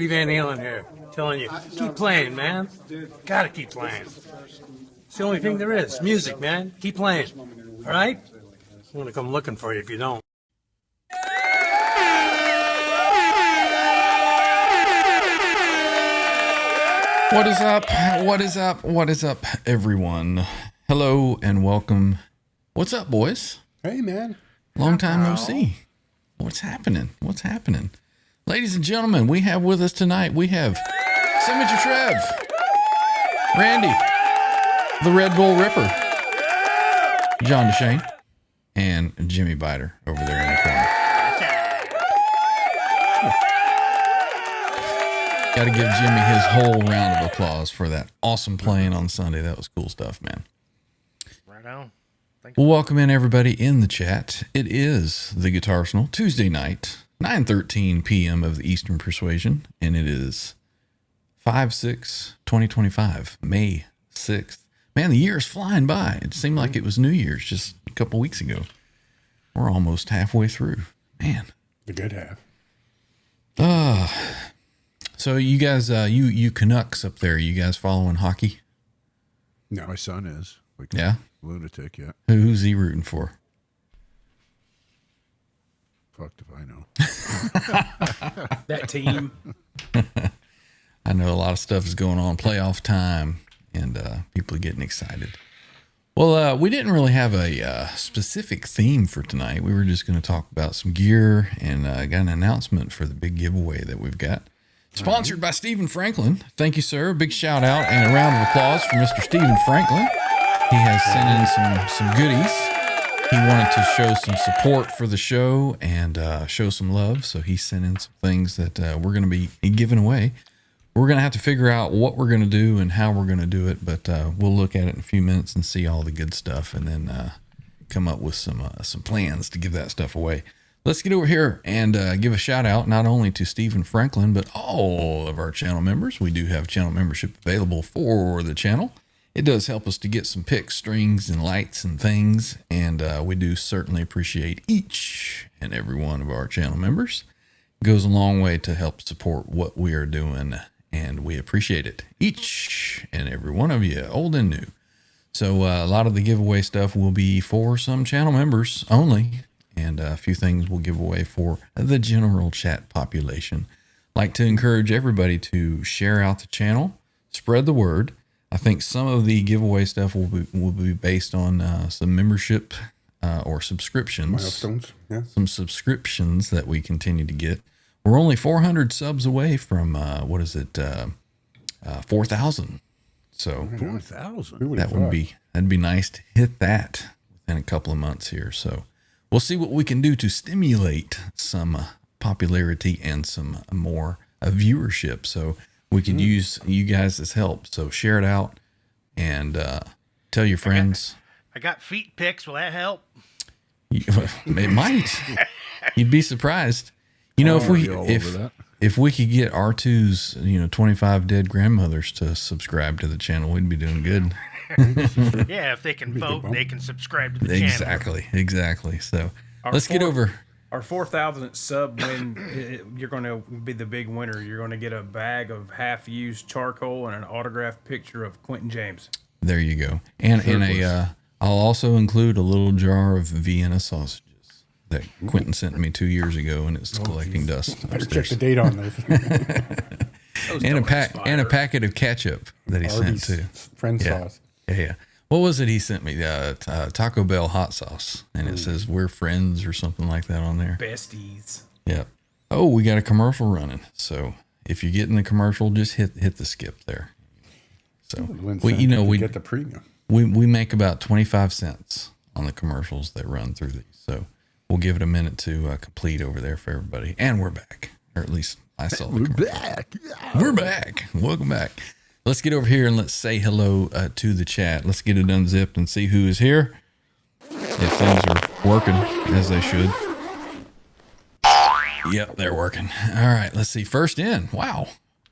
Eddie Van Halen here, telling you, keep playing, man. Gotta keep playing. It's the only thing there is. Music, man. Keep playing. All right? I'm gonna come looking for you if you don't. What is up? What is up? What is up, everyone? Hello and welcome. What's up, boys? Hey, man. Long time no see. What's happening? What's happening? Ladies and gentlemen, we have with us tonight, we have Signature Trev, Randy, the Red Bull Ripper, John DeShane, and Jimmy Biter over there in the corner. Got to give Jimmy his whole round of applause for that awesome playing on Sunday. That was cool stuff, man. Right on. Well, welcome in everybody in the chat. It is the Guitar Arsenal Tuesday night, 9:13 p.m. of the Eastern Persuasion, and it is 5/6/2025, May 6th. Man, the year is flying by. It seemed like it was New Year's just a couple weeks ago. We're almost halfway through. Man. The good half. So you guys, you Canucks up there, you guys following hockey? No. My son is. Yeah? Lunatic, yeah. Who's he rooting for? Fucked if I know. That team. I know a lot of stuff is going on, playoff time, and people are getting excited. Well, we didn't really have a specific theme for tonight. We were just going to talk about some gear and got an announcement for the big giveaway that we've got. Sponsored by Stephen Franklin. Thank you, sir. Big shout out and a round of applause for Mr. Stephen Franklin. He has sent in some goodies. He wanted to show some support for the show and show some love, so he sent in some things that we're going to be giving away. We're going to have to figure out what we're going to do and how we're going to do it, but we'll look at it in a few minutes and see all the good stuff and then come up with some plans to give that stuff away. Let's get over here and give a shout out not only to Stephen Franklin, but all of our channel members. We do have channel membership available for the channel. It does help us to get some picks, strings, and lights and things, and we do certainly appreciate each and every one of our channel members. It goes a long way to help support what we are doing, and we appreciate it. Each and every one of you, old and new. So a lot of the giveaway stuff will be for some channel members only, and a few things we'll give away for the general chat population. Like to encourage everybody to share out the channel, spread the word. I think some of the giveaway stuff will be based on some membership or subscriptions. Milestones, yeah. Some subscriptions that we continue to get. We're only 400 subs away from 4,000. So 4,000. that'd be nice to hit that within a couple of months here. So we'll see what we can do to stimulate some popularity and some more viewership. So we could use you guys as help. So share it out and tell your friends. I got feet pics. Will that help? It might. You'd be surprised. You know, if we could get R2's 25 dead grandmothers to subscribe to the channel, we'd be doing good. Yeah, if they can vote, they can subscribe to the channel. Exactly. So let's get over. Our 4,000th sub win, you're going to be the big winner. You're going to get a bag of half-used charcoal and an autographed picture of Quentin James. There you go. And I'll also include a little jar of Vienna sausages that Quentin sent me 2 years ago, and it's collecting dust. Better check the date on those. and a packet of ketchup that he sent too. Friend sauce. Yeah. What was it he sent me? Taco Bell hot sauce, and it says "We're friends" or something like that on there. Besties. Yeah. Oh, we got a commercial running. So if you're getting the commercial, just hit the skip there. So we get the premium. We make about 25 cents on the commercials that run through these. So we'll give it a minute to complete over there for everybody. And we're back, or at least I saw the commercial. Back. Yeah. We're back. Welcome back. Let's get over here and let's say hello to the chat. Let's get it unzipped and see who is here. If things are working as they should. Yep, they're working. All right, let's see. First in. Wow.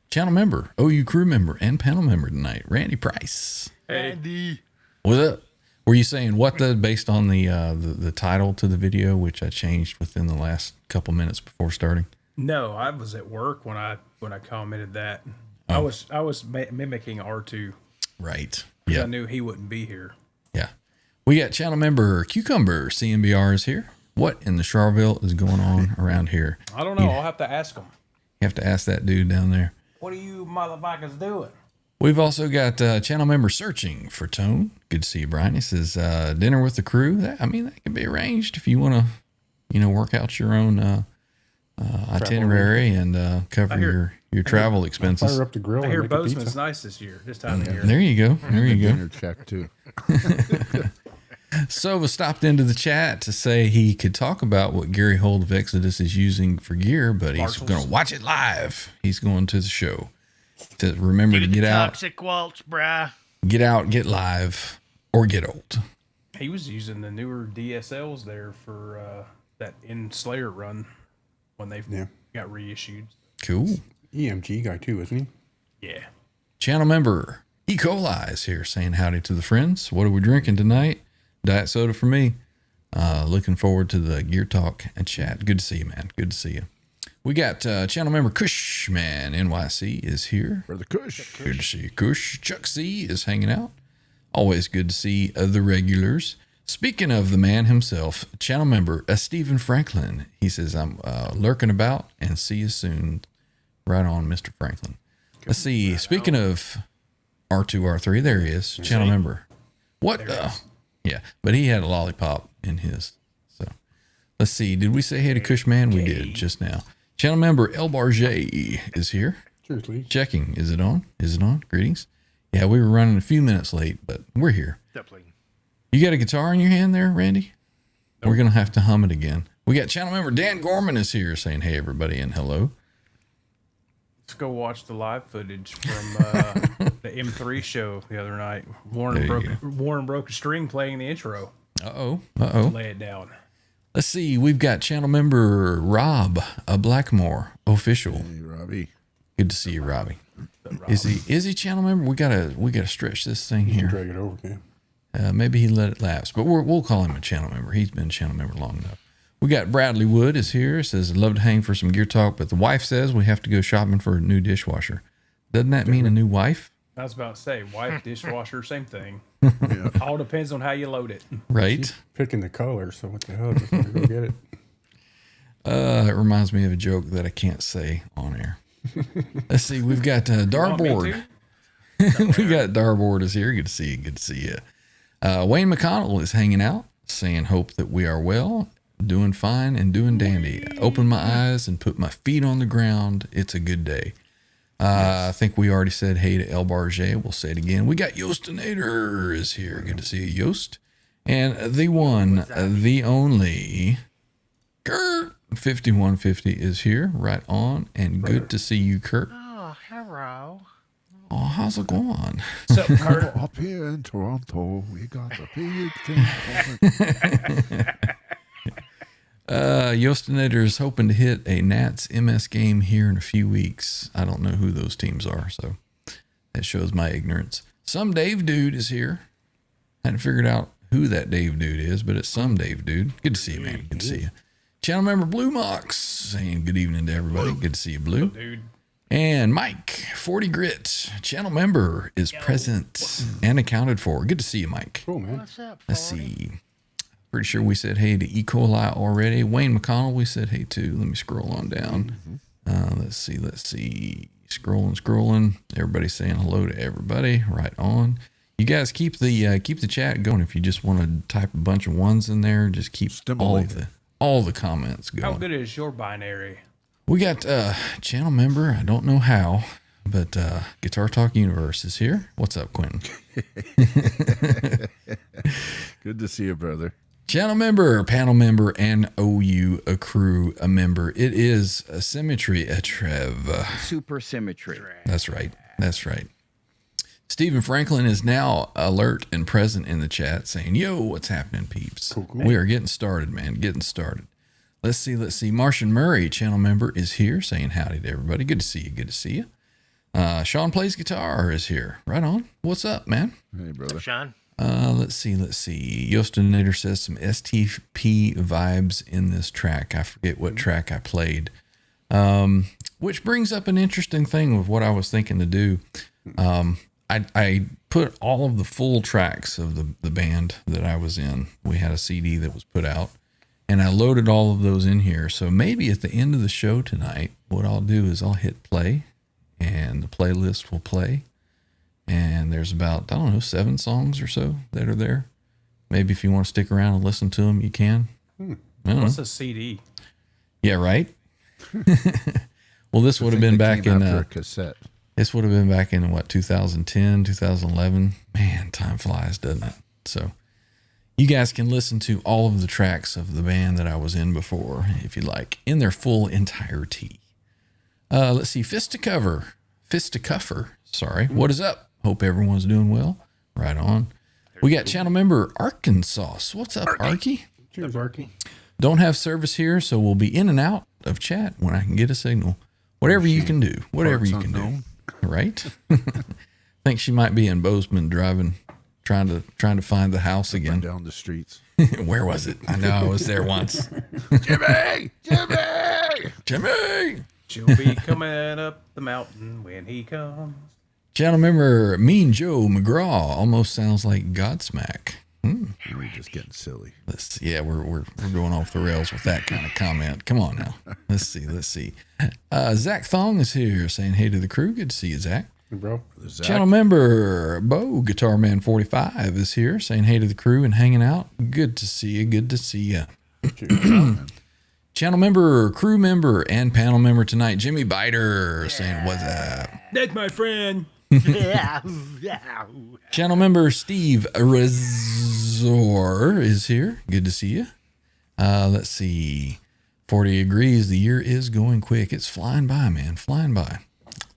Channel member, OU crew member, and panel member tonight, Randy Price. Hey. Randy. What's up? Were you saying what based on the title to the video, which I changed within the last couple minutes before starting? No, I was at work when I commented that. I was mimicking R2. Right. I Yeah. knew he wouldn't be here. Yeah. We got channel member Cucumber CMBR is here. What in the Charville is going on around here? I don't know. I'll have to ask him. You have to ask that dude down there. What are you motherfuckers doing? We've also got channel member Searching for Tone. Good to see you, Brian. He says, dinner with the crew. That can be arranged if you want to, work out your own itinerary and cover your travel expenses. Fire up the grill. I and hear make a Bozeman's pizza. nice this year, this time of year. There you go. There you go. Dinner check too. Sova stopped into the chat to say he could talk about what Gary Holt of Exodus is using for gear, but he's going to watch it live. He's going to the show. To remember to get out, Toxic waltz, brah. get live, or get old. He was using the newer DSLs there for that in Slayer run when they got reissued. Cool. EMG guy too, isn't he? Yeah. Channel member E. coli is here saying howdy to the friends. What are we drinking tonight? Diet soda for me. Looking forward to the gear talk and chat. Good to see you, man. Good to see you. We got channel member Cushman NYC is here. For the Kush. Good to see you, Kush. Chuck C is hanging out. Always good to see the regulars. Speaking of the man himself, channel member Stephen Franklin. He says, I'm lurking about and see you soon. Right on, Mr. Franklin. Let's see. Speaking of R2, R3, there he is. Channel member. What the? Yeah, but he had a lollipop in his. So let's see. Did we say hey to Cushman? We did just now. Channel member El Barget is here. Seriously. Checking. Is it on? Is it on? Greetings. Yeah, we were running a few minutes late, but we're here. Definitely. You got a guitar in your hand there, Randy? Nope. We're going to have to hum it again. We got channel member Dan Gorman is here saying, hey, everybody, and hello. Let's go watch the live footage from the M3 show the other night. Warren broke a string playing the intro. Uh-oh. Lay it down. Let's see. We've got channel member Rob Blackmore, official. Hey, Robbie. Good to see you, Robbie. Is he channel member? We gotta stretch this thing here. Drag it over, yeah. Maybe he let it lapse, but we'll call him a channel member. He's been a channel member long enough. We got Bradley Wood is here. Says, I'd love to hang for some gear talk, but the wife says we have to go shopping for a new dishwasher. Doesn't that mean a new wife? I was about to say, wife, dishwasher, same thing. Yeah. All depends on how you load it. Right? Picking the color, so what the hell? Just want to go get it. It reminds me of a joke that I can't say on air. Let's see. We've got Darboard. We got Darboard is here. Good to see you. Good to see you. Wayne McConnell is hanging out, saying, hope that we are well, doing fine, and doing dandy. Open my eyes and put my feet on the ground. It's a good day. I think we already said hey to El Barget. We'll say it again. We got Yostinator is here. Good to see you, Yost. And the one, the only, Kurt 5150 is here. Right on. And good to see you, Kurt. Oh, hello. Oh, how's it going? So, Kurt, Up here in Toronto, we got the big thing. Yostinator is hoping to hit a Nats MS game here in a few weeks. I don't know who those teams are, so that shows my ignorance. Some Dave dude is here. Hadn't figured out who that Dave dude is, but it's some Dave dude. Good to see you, man. Good to see you. Channel member Blue Mox saying good evening to everybody. Good to see you, Blue. dude. And Mike, 40 Grit, channel member, is present and accounted for. Good to see you, Mike. Cool, man. What's up, Let's see. Pretty sure we said hey to E. coli already. Wayne McConnell, we said hey to. Let me scroll on down. Let's see. Scrolling. Everybody's saying hello to everybody. Right on. You guys keep the chat going. If you just want to type a bunch of ones in there, just keep all the comments going. How good is your binary? We got channel member. I don't know how, but Guitar Talk Universe is here. What's up, Quentin? Good to see you, brother. Channel member, panel member, and OU a crew a member. It is a Symmetry a Trev. Super symmetry. That's right. That's right. Stephen Franklin is now alert and present in the chat saying, yo, what's happening, peeps? Cool. We are getting started, man. Getting started. Let's see. Martian Murray, channel member, is here saying howdy to everybody. Good to see you. Sean Plays Guitar is here. Right on. What's up, man? Hey, brother. Sean? Let's see. Yostinator says some STP vibes in this track. I forget what track I played. Which brings up an interesting thing with what I was thinking to do. I put all of the full tracks of the band that I was in. We had a CD that was put out, and I loaded all of those in here. So maybe at the end of the show tonight, what I'll do is I'll hit play, and the playlist will play. And there's about, I don't know, 7 songs or so that are there. Maybe if you want to stick around and listen to them, you can. What's a CD? Yeah, right? Well, this would have been back in after a cassette. This would have been back in what, 2010, 2011. Man, time flies, doesn't it? So you guys can listen to all of the tracks of the band that I was in before, if you like, in their full entirety. Let's see, Fisticuffer. Sorry. What is up? Hope everyone's doing well. Right on. We got channel member Arkansas. What's up, Arky? Cheers, Arky. Don't have service here, so we'll be in and out of chat when I can get a signal. Whatever you can do. Whatever you can do. Right? Think she might be in Bozeman driving, trying to find the house again. Down the streets. Where was it? I know I was there once. Jimmy! She'll be coming up the mountain when he comes. Channel member Mean Joe McGraw almost sounds like Godsmack. We're just getting silly. We're going off the rails with that kind of comment. Come on now. Let's see. Zach Thong is here saying hey to the crew. Good to see you, Zach. Hey, bro. Zach, Channel member Bo Guitar Man 45 is here saying hey to the crew and hanging out. Good to see you. Channel member, crew member, and panel member tonight, Jimmy Biter, saying what's up. That's my friend. Channel member Steve Razor is here. Good to see you. Let's see. 40 agrees. The year is going quick. It's flying by, man. Flying by.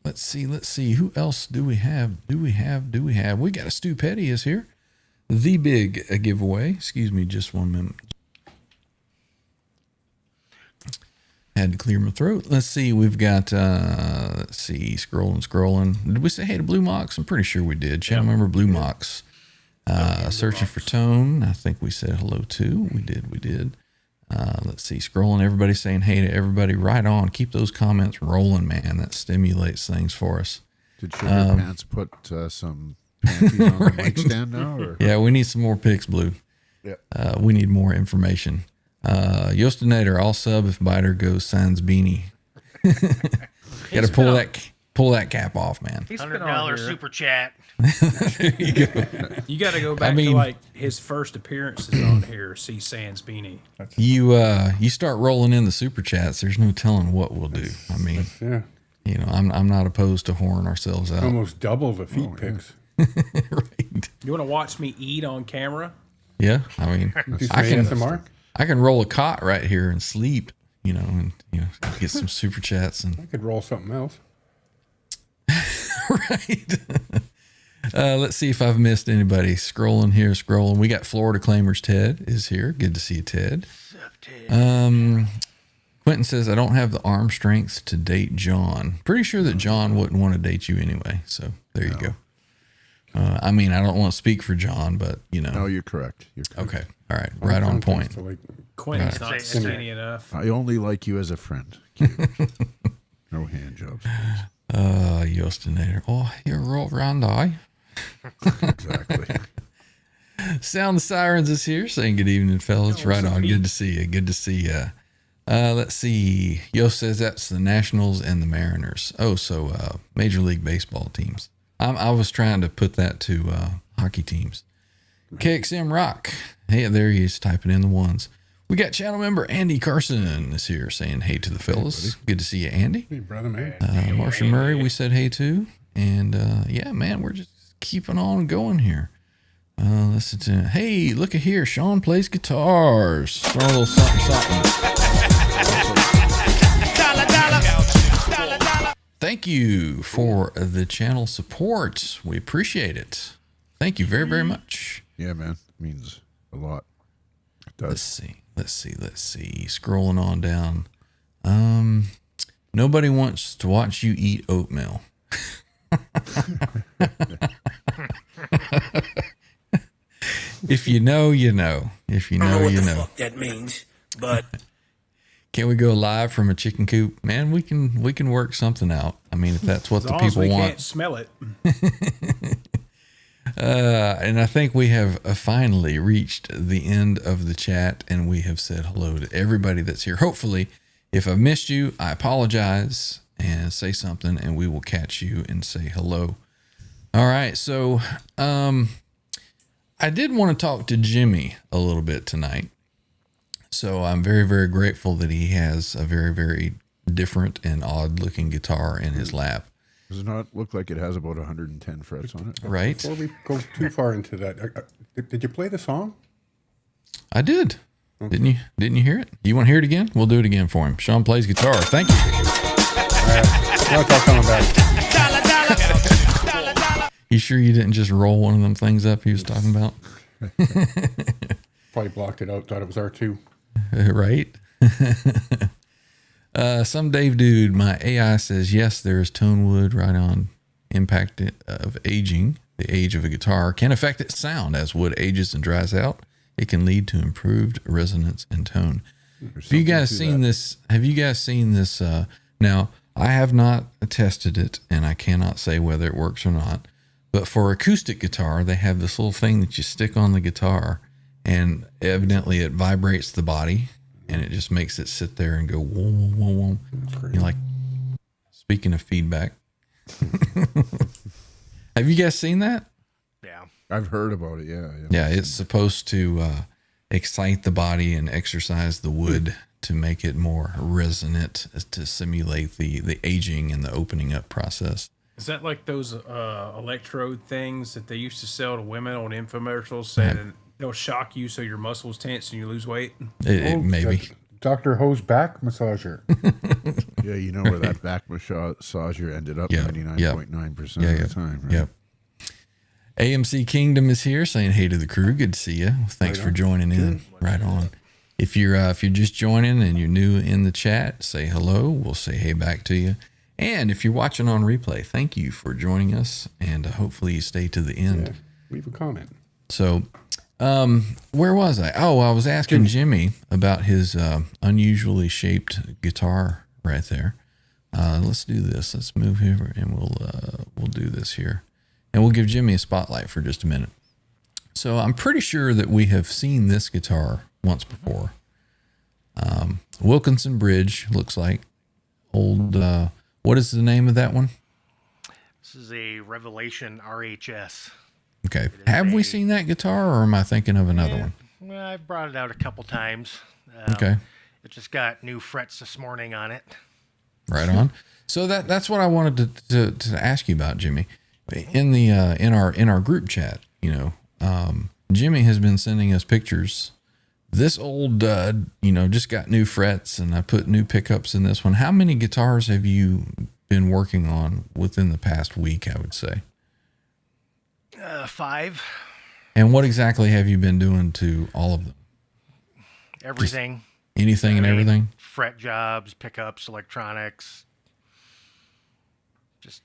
Let's see. Who else do we have? We got a Stu Petty is here. The big giveaway. Excuse me just 1 minute. Had to clear my throat. Let's see. We've got, scrolling. Did we say hey to Blue Mox? I'm pretty sure we did. Channel member Blue Mox. Searching for Tone. I think we said hello too. We did. Let's see. Scrolling. Everybody saying hey to everybody. Right on. Keep those comments rolling, man. That stimulates things for us. Did Sugar Pants put some panties on the mic stand now? Or? Yeah, we need some more pics, Blue. Yeah. We need more information. Yostinator, all sub if Biter goes signs beanie. Got to pull that cap off, man. He's been on $100 here. super chat. There you go. You got to go back to like his first appearances on here. See Sans Beanie. You start rolling in the super chats. There's no telling what we'll do. I mean, Yeah. you know, I'm not opposed to whoring ourselves out. Almost double the feet pics. Right? You want to watch me eat on camera? Yeah. I mean, Do some I can ASMR? I can roll a cot right here and sleep. You know, and get some super chats and I could roll something else. right. Let's see if I've missed anybody. Scrolling. We got Florida Claimers. Ted is here. Good to see you, Ted. Quentin says, I don't have the arm strength to date John. Pretty sure that John wouldn't want to date you anyway. So there you go. I mean, I don't want to speak for John, but No, you're correct. Okay. All right. Right on point. Quentin's not skinny enough. I only like you as a friend. Cute. No hand jobs, please. Yostinator. Oh, you're all round eye. Exactly. Sound the Sirens is here saying good evening, fellas. Right on. Good to see you. Let's see. Yost says that's the Nationals and the Mariners. Oh, so Major League Baseball teams. I was trying to put that to hockey teams. KXM Rock. Hey, there he is typing in the ones. We got channel member Andy Carson is here saying hey to the fellas. Good to see you, Andy. Hey, brother, man. Marcia Murray, we said hey to. And yeah, man, we're just keeping on going here. Listen to, hey, look at here. Sean plays guitars. Throw a little something. Thank you for the channel support. We appreciate it. Thank you very, very much. Yeah, man. It means a lot. It does. Let's see. Scrolling on down. Nobody wants to watch you eat oatmeal. If you know, you know. If you know, you know. Fuck that means, but Can we go live from a chicken coop? Man, we can work something out. I mean, if that's what As the long as people we want. can't smell it. And I think we have finally reached the end of the chat, and we have said hello to everybody that's here. Hopefully, if I've missed you, I apologize and say something, and we will catch you and say hello. All right. So, I did want to talk to Jimmy a little bit tonight. So I'm very, very grateful that he has a very, very different and odd looking guitar in his lap. Does it not look like it has about 110 frets on it? Right? Before we go too far into that, did you play the song? I did. Didn't you? Didn't you hear it? You want to hear it again? We'll do it again for him. Sean plays guitar. Thank you. Now it's all coming back. You sure you didn't just roll one of them things up he was talking about? Probably blocked it out. Thought it was R2. Right? Some Dave dude, my AI says, yes, there is tone wood right on impact of aging. The age of a guitar can affect its sound as wood ages and dries out. It can lead to improved resonance and tone. Have you guys seen this? Have you guys seen this? Now, I have not tested it, and I cannot say whether it works or not. But for acoustic guitar, they have this little thing that you stick on the guitar, and evidently it vibrates the body, and it just makes it sit there and go whoa, whoa, whoa, whoa. You're like, speaking of feedback. Have you guys seen that? Yeah. I've heard about it. Yeah. Yeah, it's supposed to excite the body and exercise the wood to make it more resonant, to simulate the aging and the opening up process. Is that like those electrode things that they used to sell to women on infomercials saying they'll shock you so your muscles tense and you lose weight? Maybe. Dr. Ho's back massager. Yeah, you know where that back massager ended up 99.9% of the time. Right? Yep. AMC Kingdom is here saying hey to the crew. Good to see you. Thanks for joining in. Right on. If you're just joining and you're new in the chat, say hello. We'll say hey back to you. And if you're watching on replay, thank you for joining us, and hopefully you stay to the end. Yeah, leave a comment. So, where was I? Oh, I was asking Jimmy about his unusually shaped guitar right there. Let's do this. Let's move here, and we'll do this here, and we'll give Jimmy a spotlight for just a minute. So, I'm pretty sure that we have seen this guitar once before. Wilkinson Bridge looks like old. What is the name of that one? This is a Revelation RHS. Okay. Have we seen that guitar, or am I thinking of another one? Well, I brought it out a couple times. Okay. It just got new frets this morning on it. Right on. So that's what I wanted to ask you about, Jimmy. In the in our group chat, Jimmy has been sending us pictures. This old dud, just got new frets, and I put new pickups in this one. How many guitars have you been working on within the past week, I would say? 5. And what exactly have you been doing to all of them? Everything. Anything and everything? Fret jobs, pickups, electronics. Just,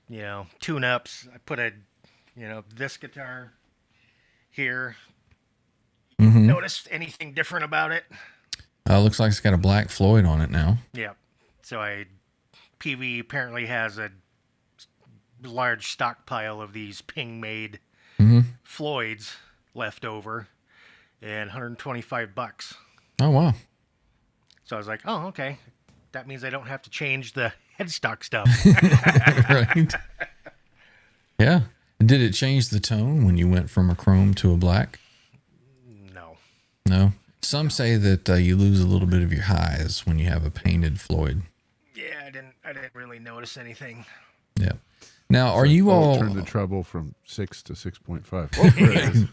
tune-ups. I put this guitar here. Mm-hmm. Noticed anything different about it? Looks like it's got a Black Floyd on it now. Yeah. So PV apparently has a large stockpile of these Ping-made Floyds left over, and $125. Oh, wow. So I was like, oh, okay. That means I don't have to change the headstock stuff. Right. Yeah. Did it change the tone when you went from a chrome to a black? No. Some say that you lose a little bit of your highs when you have a painted Floyd. Yeah, I didn't really notice anything. Yeah. Now, are you all turn the treble from 6 to 6.5? Oh, there it is.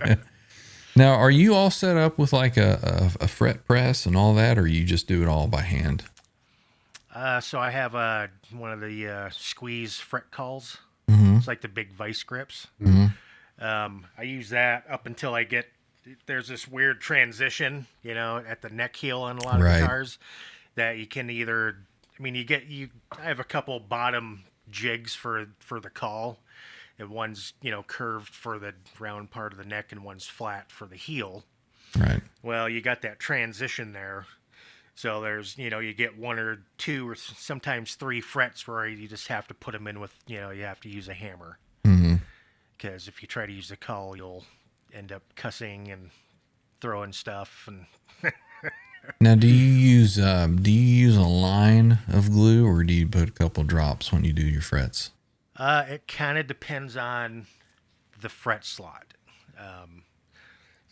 Yeah. Now, are you all set up with like a fret press and all that, or you just do it all by hand? So I have one of the squeeze fret calls. Mm-hmm. It's like the big vice grips. Mm-hmm. I use that up until I get. There's this weird transition, at the neck heel on a lot of guitars that you can either. I mean, I have a couple bottom jigs for the call, and one's curved for the round part of the neck, and one's flat for the heel. Right. Well, you got that transition there. So there's, you get one or two or sometimes three frets where you just have to put them in with, you have to use a hammer. Because if you try to use the cull, you'll end up cussing and throwing stuff. And now, do you use a line of glue, or do you put a couple drops when you do your frets? It kind of depends on the fret slot.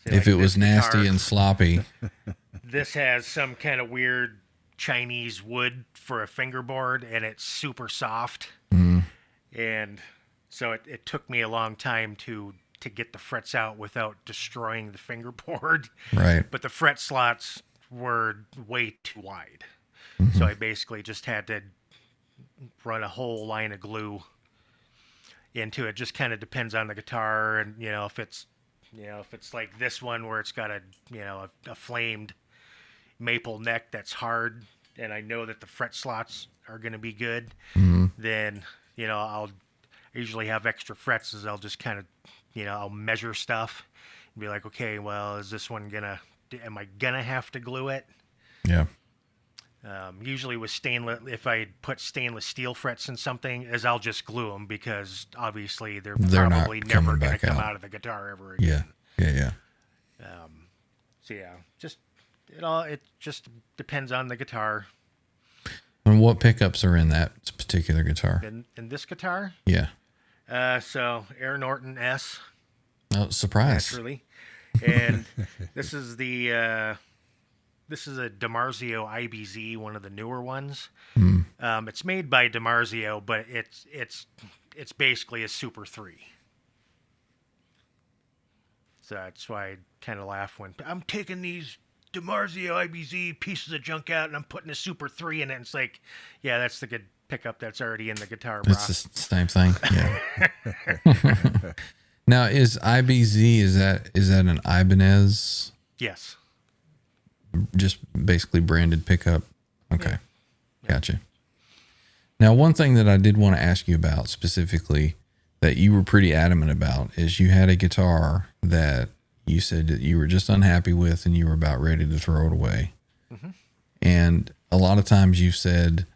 If it was nasty and sloppy. This has some kind of weird Chinese wood for a fingerboard, and it's super soft. And so it took me a long time to get the frets out without destroying the fingerboard. Right. But the fret slots were way too wide. So I basically just had to run a whole line of glue into it. Just kind of depends on the guitar, and if it's like this one where it's got a flamed maple neck that's hard, and I know that the fret slots are going to be good, then I usually have extra frets, as I'll just kind of I'll measure stuff and be like, okay, well, is this one am I gonna have to glue it? Yeah. Usually with stainless, if I put stainless steel frets in something, I'll just glue them, because obviously they're probably never going to come out of the guitar ever again. Yeah. So yeah, it just depends on the guitar. And what pickups are in that particular guitar? In this guitar? Yeah. So Air Norton S. Oh, surprise. Naturally. And this is a DiMarzio IBZ, one of the newer ones. It's made by DiMarzio, but it's basically a Super 3. So that's why I kind of laugh when I'm taking these DiMarzio IBZ pieces of junk out and I'm putting a Super 3 in it. It's like, yeah, that's the good pickup that's already in the guitar. It's the same thing. Yeah. Now, is IBZ, is that an Ibanez? Yes. Just basically branded pickup. Okay. Yeah. Gotcha. Now, one thing that I did want to ask you about specifically that you were pretty adamant about is you had a guitar that you said that you were just unhappy with and you were about ready to throw it away. And a lot of times you've said,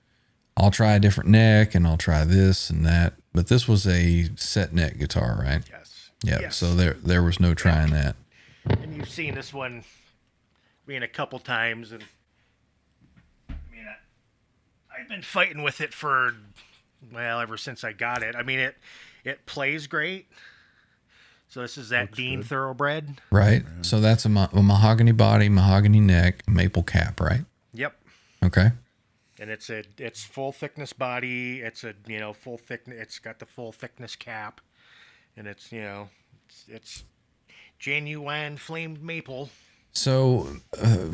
I'll try a different neck and I'll try this and that. But this was a set neck guitar, right? Yes. Yeah. Yes. So there was no trying that. And you've seen this one a couple times, and I mean, I've been fighting with it for, ever since I got it. I mean, it plays great. So this is that Dean Thoroughbred. Right. So that's a mahogany body, mahogany neck, maple cap, right? Yep. Okay. And it's full thickness body. It's a full thickness. It's got the full thickness cap, and it's genuine flamed maple. So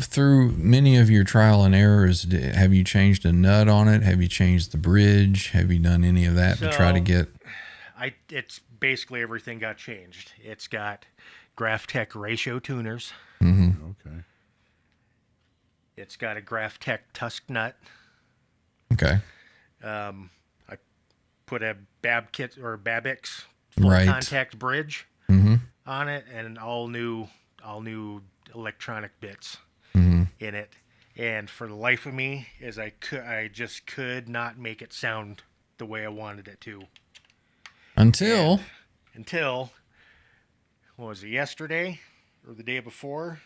through many of your trial and errors, have you changed a nut on it? Have you changed the bridge? Have you done any of that to try to get? It's basically everything got changed. It's got Graphtec ratio tuners. Okay. It's got a Graphtec tusk nut. Okay. I put a Babix full contact bridge on it, and all new electronic bits in it. And for the life of me, I just could not make it sound the way I wanted it to. Until what was it, yesterday or the day before?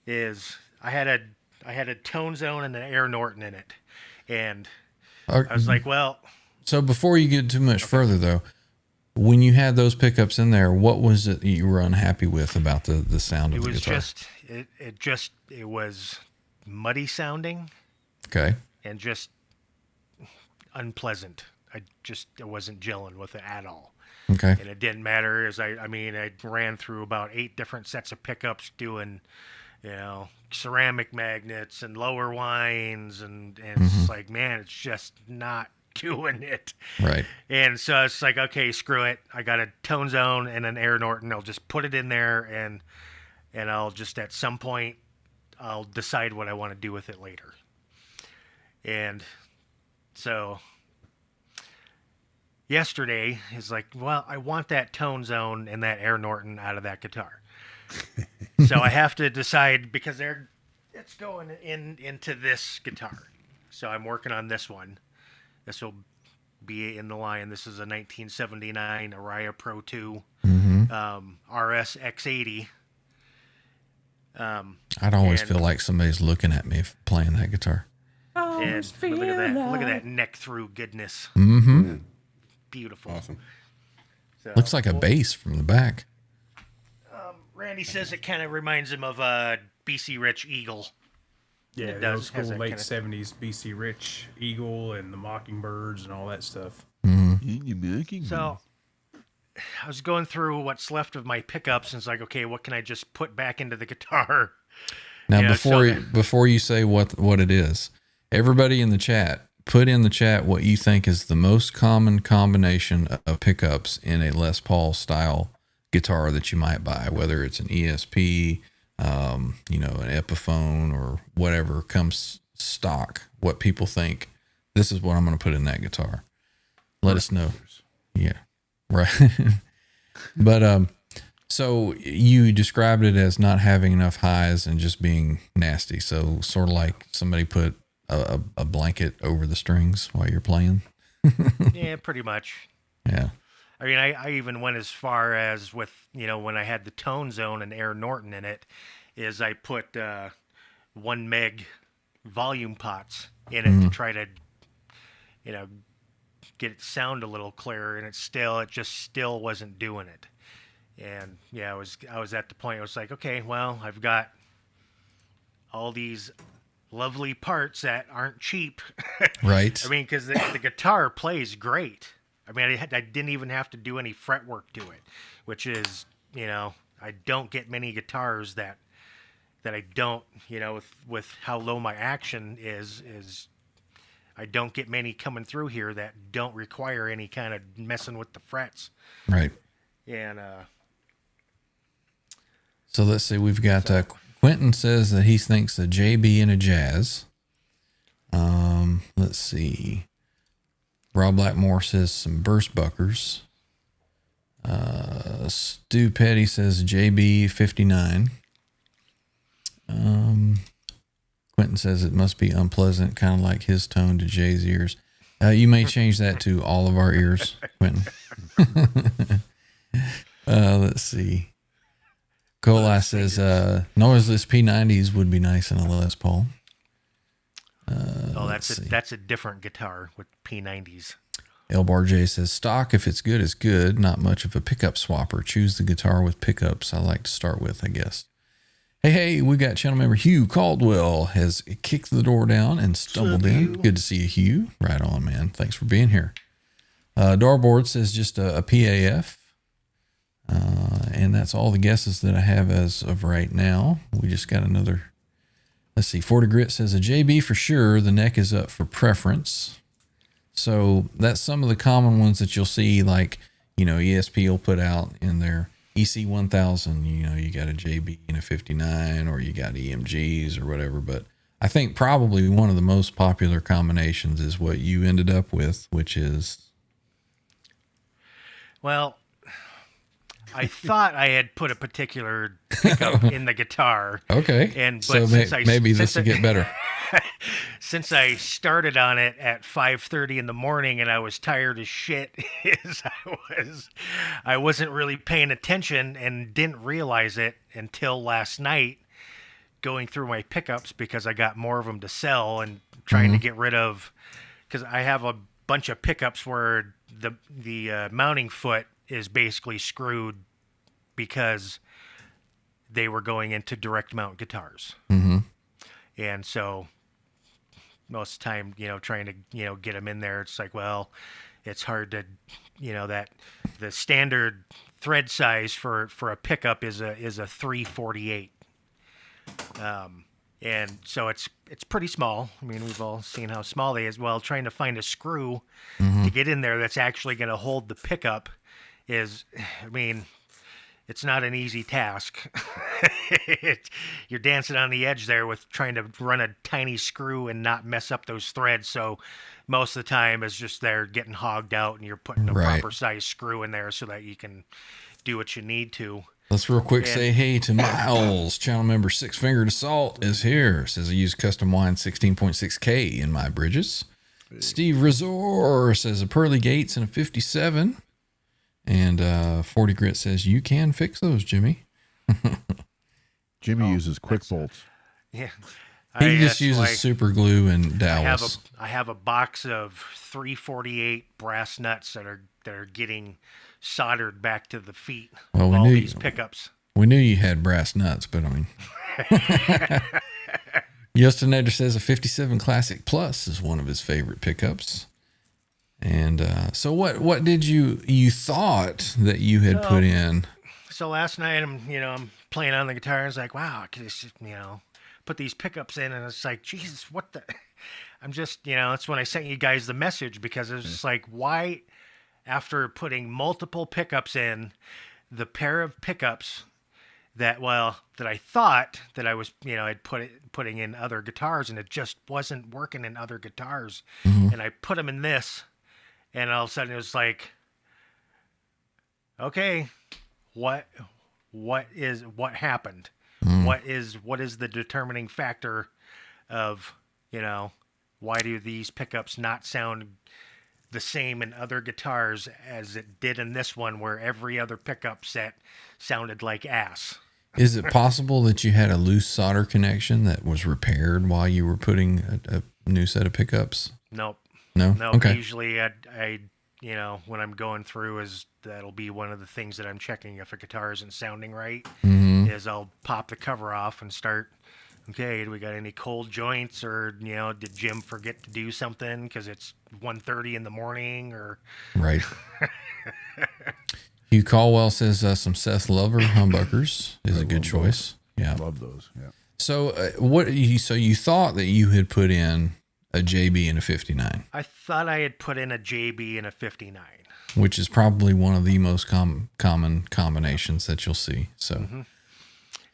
I had a tone zone and an Air Norton in it, and I was like, well. So before you get too much further, though, when you had those pickups in there, what was it you were unhappy with about the sound of the guitar? It was muddy sounding. Okay. And just unpleasant. I wasn't gelling with it at all. Okay. And it didn't matter, I ran through about 8 different sets of pickups doing, ceramic magnets and lower winds, and it's like, man, it's just not doing it. Right. And so it's like, okay, screw it. I got a tone zone and an Air Norton. I'll just put it in there, and I'll just at some point I'll decide what I want to do with it later. And so yesterday is like, well, I want that tone zone and that Air Norton out of that guitar. So I have to decide, because Let's go into this guitar. So I'm working on this one. This will be in the line. This is a 1979 Araya Pro 2 RS X80. I'd always feel like somebody's looking at me playing that guitar. And look at that! Look at that neck through goodness. Mm-hmm. Beautiful. Awesome. So, Looks like a bass from the back. Randy says it kind of reminds him of BC Rich Eagle. Yeah, It the old does, school has that late kinda- 70s BC Rich Eagle and the Mockingbirds and all that stuff. So I was going through what's left of my pickups and it's like, okay, what can I just put back into the guitar? Now, Yeah, before you say what it is, everybody in the chat, put in the chat what you think is the most common combination of pickups in a Les Paul style guitar that you might buy, whether it's an ESP, an Epiphone, or whatever comes stock. What people think, this is what I'm going to put in that guitar. Let us know. Yeah, right. But so you described it as not having enough highs and just being nasty. So sort of like somebody put a blanket over the strings while you're playing. Yeah, pretty much. Yeah. I mean, I even went as far as with, when I had the Tone Zone and Air Norton in it, is I put 1 meg volume pots in it to try to, get it sound a little clearer, and it just still wasn't doing it. And yeah, I was at the point, I was like, okay, well, I've got all these lovely parts that aren't cheap. Right. I mean, because the guitar plays great. I mean, I didn't even have to do any fretwork to it, which is, I don't get many guitars that I don't, with how low my action is I don't get many coming through here that don't require any kind of messing with the frets. Right. And so let's see. We've got Quentin says that he thinks a JB and a Jazz. Let's see. Rob Blackmore says some burst buckers. Stu Petty says JB 59. Quentin says it must be unpleasant, kind of like his tone to Jay's ears. You may change that to all of our ears, Quentin. Let's see. Colai says noiseless P90s would be nice in a Les Paul. that's a different guitar with P90s. Elbar J says stock, if it's good, is good. Not much of a pickup swapper. Choose the guitar with pickups I like to start with, I guess. Hey, we got channel member Hugh Caldwell has kicked the door down and stumbled in. Good to see you, Hugh. Right on, man. Thanks for being here. Darboard says just a PAF. And that's all the guesses that I have as of right now. We just got another. Let's see. 40 Grit says a JB for sure. The neck is up for preference. So that's some of the common ones that you'll see, like, ESP will put out in their EC 1000, you got a JB and a 59, or you got EMGs or whatever. But I think probably one of the most popular combinations is what you ended up with, which is. Well, I thought I had put a particular pickup in the guitar. Okay. But maybe this will get better. Since I started on it at 5:30 in the morning and I was tired as shit, I wasn't really paying attention and didn't realize it until last night, going through my pickups because I got more of them to sell and trying to get rid of, because I have a bunch of pickups where the mounting foot is basically screwed because they were going into direct mount guitars. Mm-hmm. And so most of the time, trying to, get them in there, it's like, well, it's hard to, that the standard thread size for a pickup is a 348. And so it's pretty small. I mean, we've all seen how small they is. Well, trying to find a screw to get in there that's actually going to hold the pickup is, it's not an easy task. You're dancing on the edge there with trying to run a tiny screw and not mess up those threads. So most of the time it's just they're getting hogged out and you're putting a proper size screw in there so that you can do what you need to. Let's real quick say hey to Miles. Channel member Six Fingered Assault is here. Says I use custom wine 16.6K in my bridges. Steve Razor says a pearly gates and a 57. And 40 Grit says you can fix those, Jimmy. Jimmy uses quick bolts. Yeah. He just uses super glue and dowels. I have a box of 348 brass nuts that are getting soldered back to the feet of all these pickups. We knew you had brass nuts, but I mean. Justinator says a 57 Classic Plus is one of his favorite pickups. And so what did you thought that you had put in? So last night I'm playing on the guitar and it's like, wow, I could just, put these pickups in, and it's like, Jesus, what the? I'm just, it's when I sent you guys the message, because it's just like, why, after putting multiple pickups in, the pair of pickups that I thought that I was, I'd putting in other guitars, and it just wasn't working in other guitars, and I put them in this, and all of a sudden it was like, okay, what happened? What is the determining factor of, why do these pickups not sound the same in other guitars as it did in this one, where every other pickup set sounded like ass? Is it possible that you had a loose solder connection that was repaired while you were putting a new set of pickups? Nope. No? Okay. Usually I when I'm going through, that'll be one of the things that I'm checking if a guitar isn't sounding right, is I'll pop the cover off and start, okay, do we got any cold joints, or, did Jim forget to do something because it's 1:30 in the morning, or... Right. Hugh Caldwell says some Seth Lover humbuckers is a good choice. Those. Yeah. Love those, yeah. So you thought that you had put in a JB and a 59. I thought I had put in a JB and a 59. Which is probably one of the most common combinations that you'll see. So,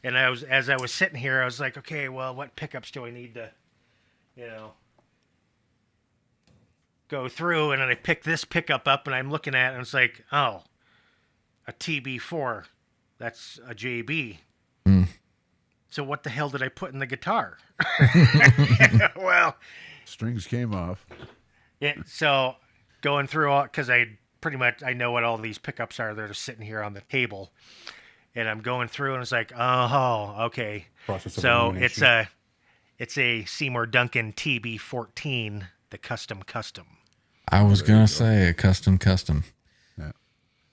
and as I was sitting here, I was like, okay, well, what pickups do I need to, go through? And then I picked this pickup up, and I'm looking at it, and it's like, oh, a TB4, that's a JB. So what the hell did I put in the guitar? Well, strings came off. Yeah. So going through all, because I know what all these pickups are. They're just sitting here on the table, and I'm going through, and it's like, oh, okay. So it's a Seymour Duncan TB14, the custom. I was gonna say a custom. Yeah.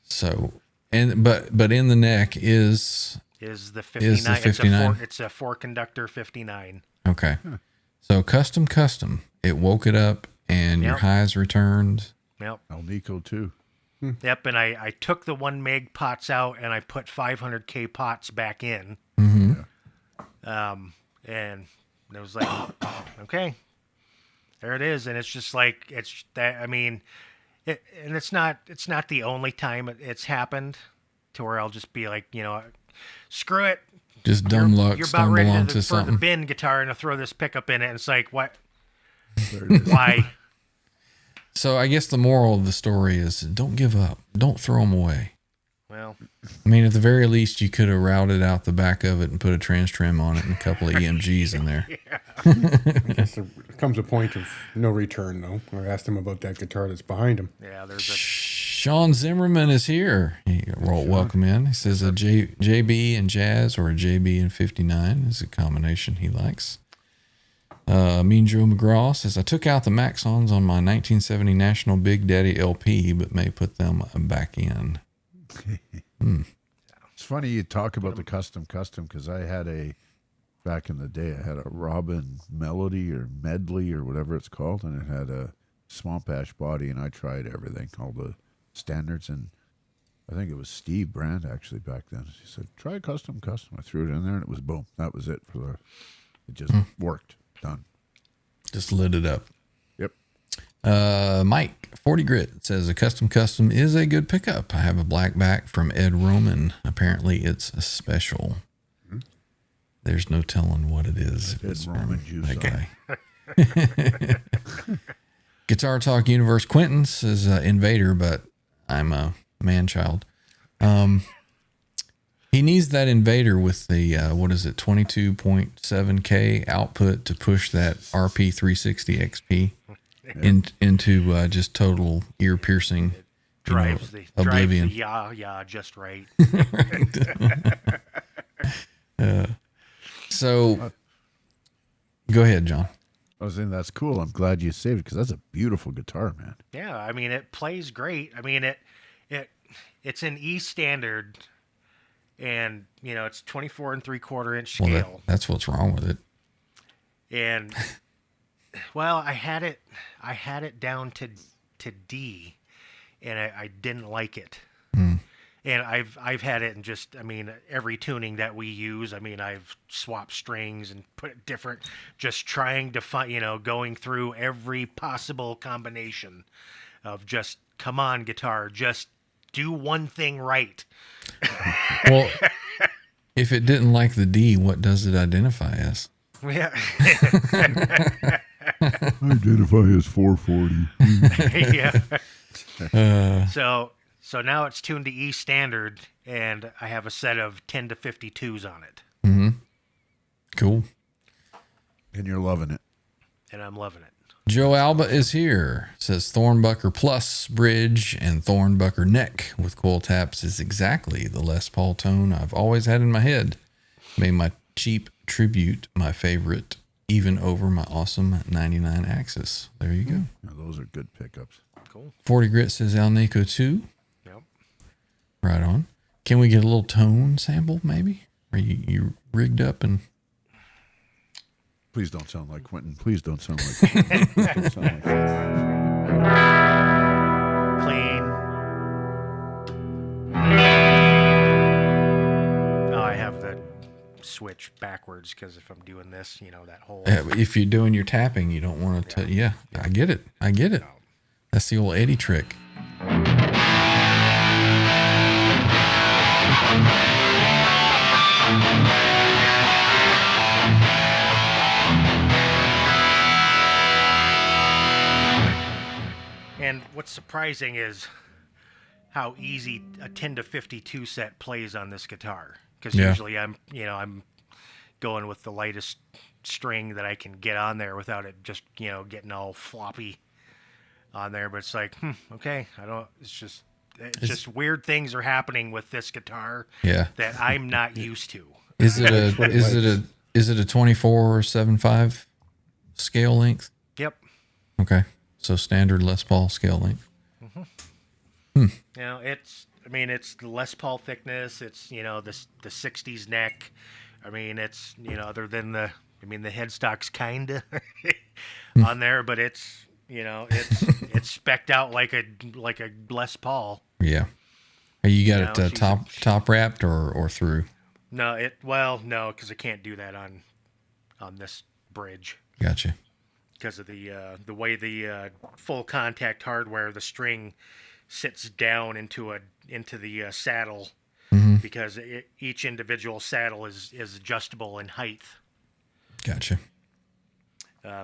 So, but in the neck is the 59. Is the 59? It's a four conductor 59. Okay. So custom. It woke it up, and your highs returned. Yep. El Nico too. Yep. And I took the 1 meg pots out, and I put 500K pots back in. And it was like, okay, there it is. And it's just like, it's that, I mean, and it's not the only time it's happened to where I'll just be like, screw it. Just dumb luck, you're about stumble ready onto for the something. bin guitar, and I'll throw this pickup in it, and it's like, what? Why? So I guess the moral of the story is don't give up. Don't throw them away. Well, I mean, at the very least, you could have routed out the back of it and put a trans trim on it and a couple of EMGs in there. I guess there comes a point of no return, though. I asked him about that guitar that's behind him. Yeah, there's Sean Zimmerman is here. Welcome in. He says a JB and Jazz or a JB and 59 is a combination he likes. Mean Joe McGraw says, I took out the Maxons on my 1970 National Big Daddy LP, but may put them back in. It's funny you talk about the custom because I had back in the day, I had a Robin Melody or Medley or whatever it's called, and it had a swamp ash body, and I tried everything, all the standards, and I think it was Steve Brandt actually back then. He said, try custom. I threw it in there, and it was boom. That was it. It just worked. Done. Just lit it up. Yep. Mike 40 Grit says a custom is a good pickup. I have a black back from Ed Roman. Apparently it's a special. There's no telling what it is. Ed Roman juice. That guy. Guitar Talk Universe Quentin says Invader, but I'm a man child. He He needs that Invader with the, 22.7K output to push that RP360 XP into just total ear piercing. Drives the oblivion. yeah just right. So go ahead, John. I was saying that's cool. I'm glad you saved it because that's a beautiful guitar, man. Yeah, I mean it plays great. I mean it's an E standard, and it's 24 and 3/4 inch scale. Well, that's what's wrong with it. And well, I had it down to D, and I didn't like it. And I've had it in just, I mean, every tuning that we use. I mean, I've swapped strings and put it different, just trying to find, going through every possible combination of just, come on, guitar, just do one thing right. Well, if it didn't like the D, what does it identify as? Yeah. Identify as 440. Yeah. So now it's tuned to E standard, and I have a set of 10 to 52s on it. Mm-hmm. Cool. And you're loving it. And I'm loving it. Joe Alba is here. Says Thornbucker Plus bridge and Thornbucker neck with coil taps is exactly the Les Paul tone I've always had in my head. Made my cheap tribute my favorite, even over my awesome 99 Axis. There you go. Yeah, those are good pickups. Cool. 40 Grit says Al Nico 2. Yep. Right on. Can we get a little tone sample, maybe? Are you rigged up and... Please don't sound like Quentin. Please don't sound like Quentin. Don't sound like Clean. Oh, I have the switch backwards because if I'm doing this, that whole... if you're doing your tapping, you don't want to... Yeah, I get it. That's the old Eddie trick. And what's surprising is how easy a 10 to 52 set plays on this guitar. Because usually I'm going with the lightest string that I can get on there without it just, getting all floppy on there. But it's like, okay, it's just weird things are happening with this guitar that I'm not used to. Is it a 24/75 scale length? Yep. Okay. So standard Les Paul scale length. It's the Les Paul thickness. It's, the 60s neck. I mean, it's, other than the headstock's kind of on there, but it's, it's specced out like a Les Paul. Yeah. You got it top wrapped or through? No, because I can't do that on this bridge. Gotcha. Because of the way the full contact hardware, the string sits down into the saddle, because each individual saddle is adjustable in height. Gotcha.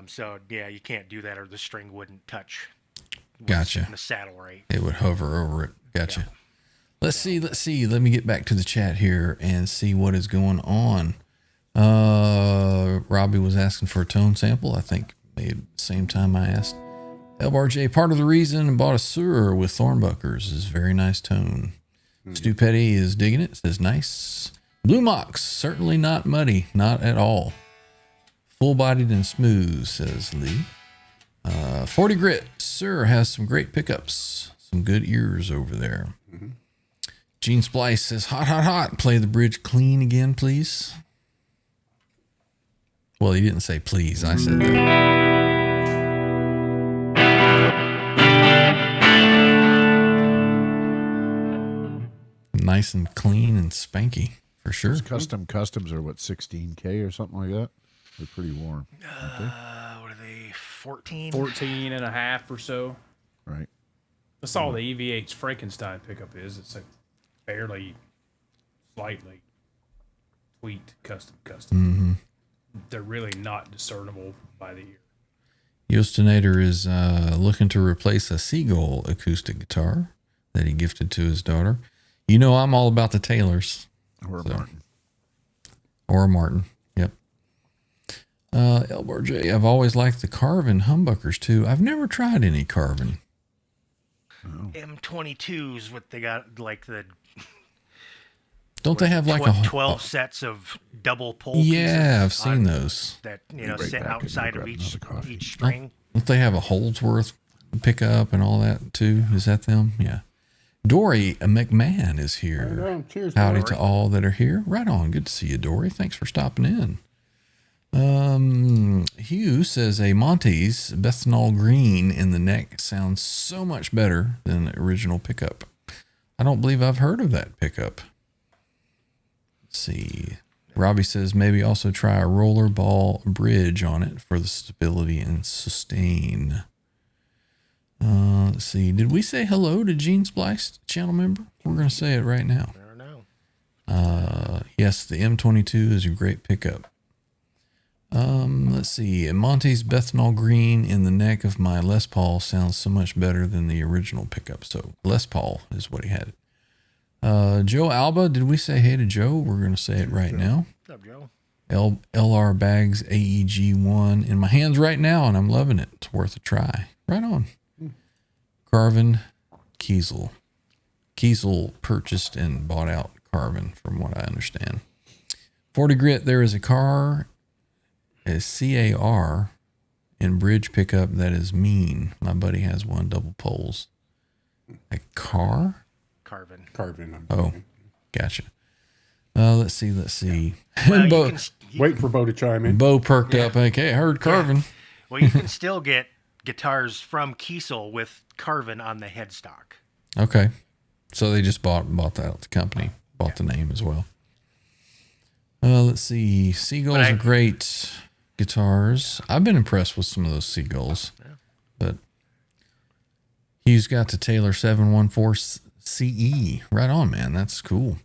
So you can't do that, or the string wouldn't touch. Gotcha. In the saddle, right? It would hover over it. Gotcha. Yeah. Let's see. Let me get back to the chat here and see what is going on. Robbie was asking for a tone sample. I think maybe at the same time I asked. LBRJ, part of the reason I bought a Sur with Thornbuckers is very nice tone. Stu Petty is digging it. Says nice. Blue Mox, certainly not muddy. Not at all. Full-bodied and smooth, says Lee. 40 Grit, Sur has some great pickups. Some good ears over there. Gene Splice says, hot. Play the bridge clean again, please. Well, he didn't say please. I said that. Nice and clean and spanky, for sure. Those customs are what, 16K or something like that? They're pretty warm. What are they, 14? 14 and a half or so. Right. That's all the EVH Frankenstein pickup is. It's a fairly slightly tweaked custom. They're really not discernible by the ear. Yostinator is looking to replace a Seagull acoustic guitar that he gifted to his daughter. I'm all about the Taylors. Or So- Martin. Or a Martin. Yep. Elbar J. I've always liked the Carvin humbuckers too. I've never tried any Carvin. M22s, what they got, like the Don't they have like a 12 sets of double pole Yeah, I've pieces seen on- those. that right sit back and outside grab of each another coffee. each string. Don't they have a Holdsworth pickup and all that too? Is that them? Yeah. Dory McMahon is here. Right on. Cheers, Howdy Dory. to all that are here. Right on. Good to see you, Dory. Thanks for stopping in. Hugh says a Monty's Bethanol Green in the neck sounds so much better than the original pickup. I don't believe I've heard of that pickup. Let's see. Robbie says maybe also try a roller ball bridge on it for the stability and sustain. Let's see. Did we say hello to Gene Splice, channel member? We're going to say it right now. I don't know. Yes, the M22 is a great pickup. Let's see. Monty's Bethanol Green in the neck of my Les Paul sounds so much better than the original pickup. So Les Paul is what he had. Joe Alba, did we say hey to Joe? We're going to say it right now. What's up, Joe? LR Bags AEG1 in my hands right now, and I'm loving it. It's worth a try. Right on. Carvin Kiesel. Kiesel purchased and bought out Carvin, from what I understand. 40 Grit, there is a car, a CAR in bridge pickup that is mean. My buddy has one, double poles. A car? Carvin. Carvin. Oh, gotcha. Let's see. Well, Bo, you can, Waiting for Bo to chime in. Bo perked up. Like, hey, I heard Carvin. well, you can still get guitars from Kiesel with Carvin on the headstock. Okay. So they just bought that out the company, bought the name as well. Let's see. Seagulls are great guitars. I've been impressed with some of those Seagulls, but he's got the Taylor 714 CE. Right on, man. That's cool.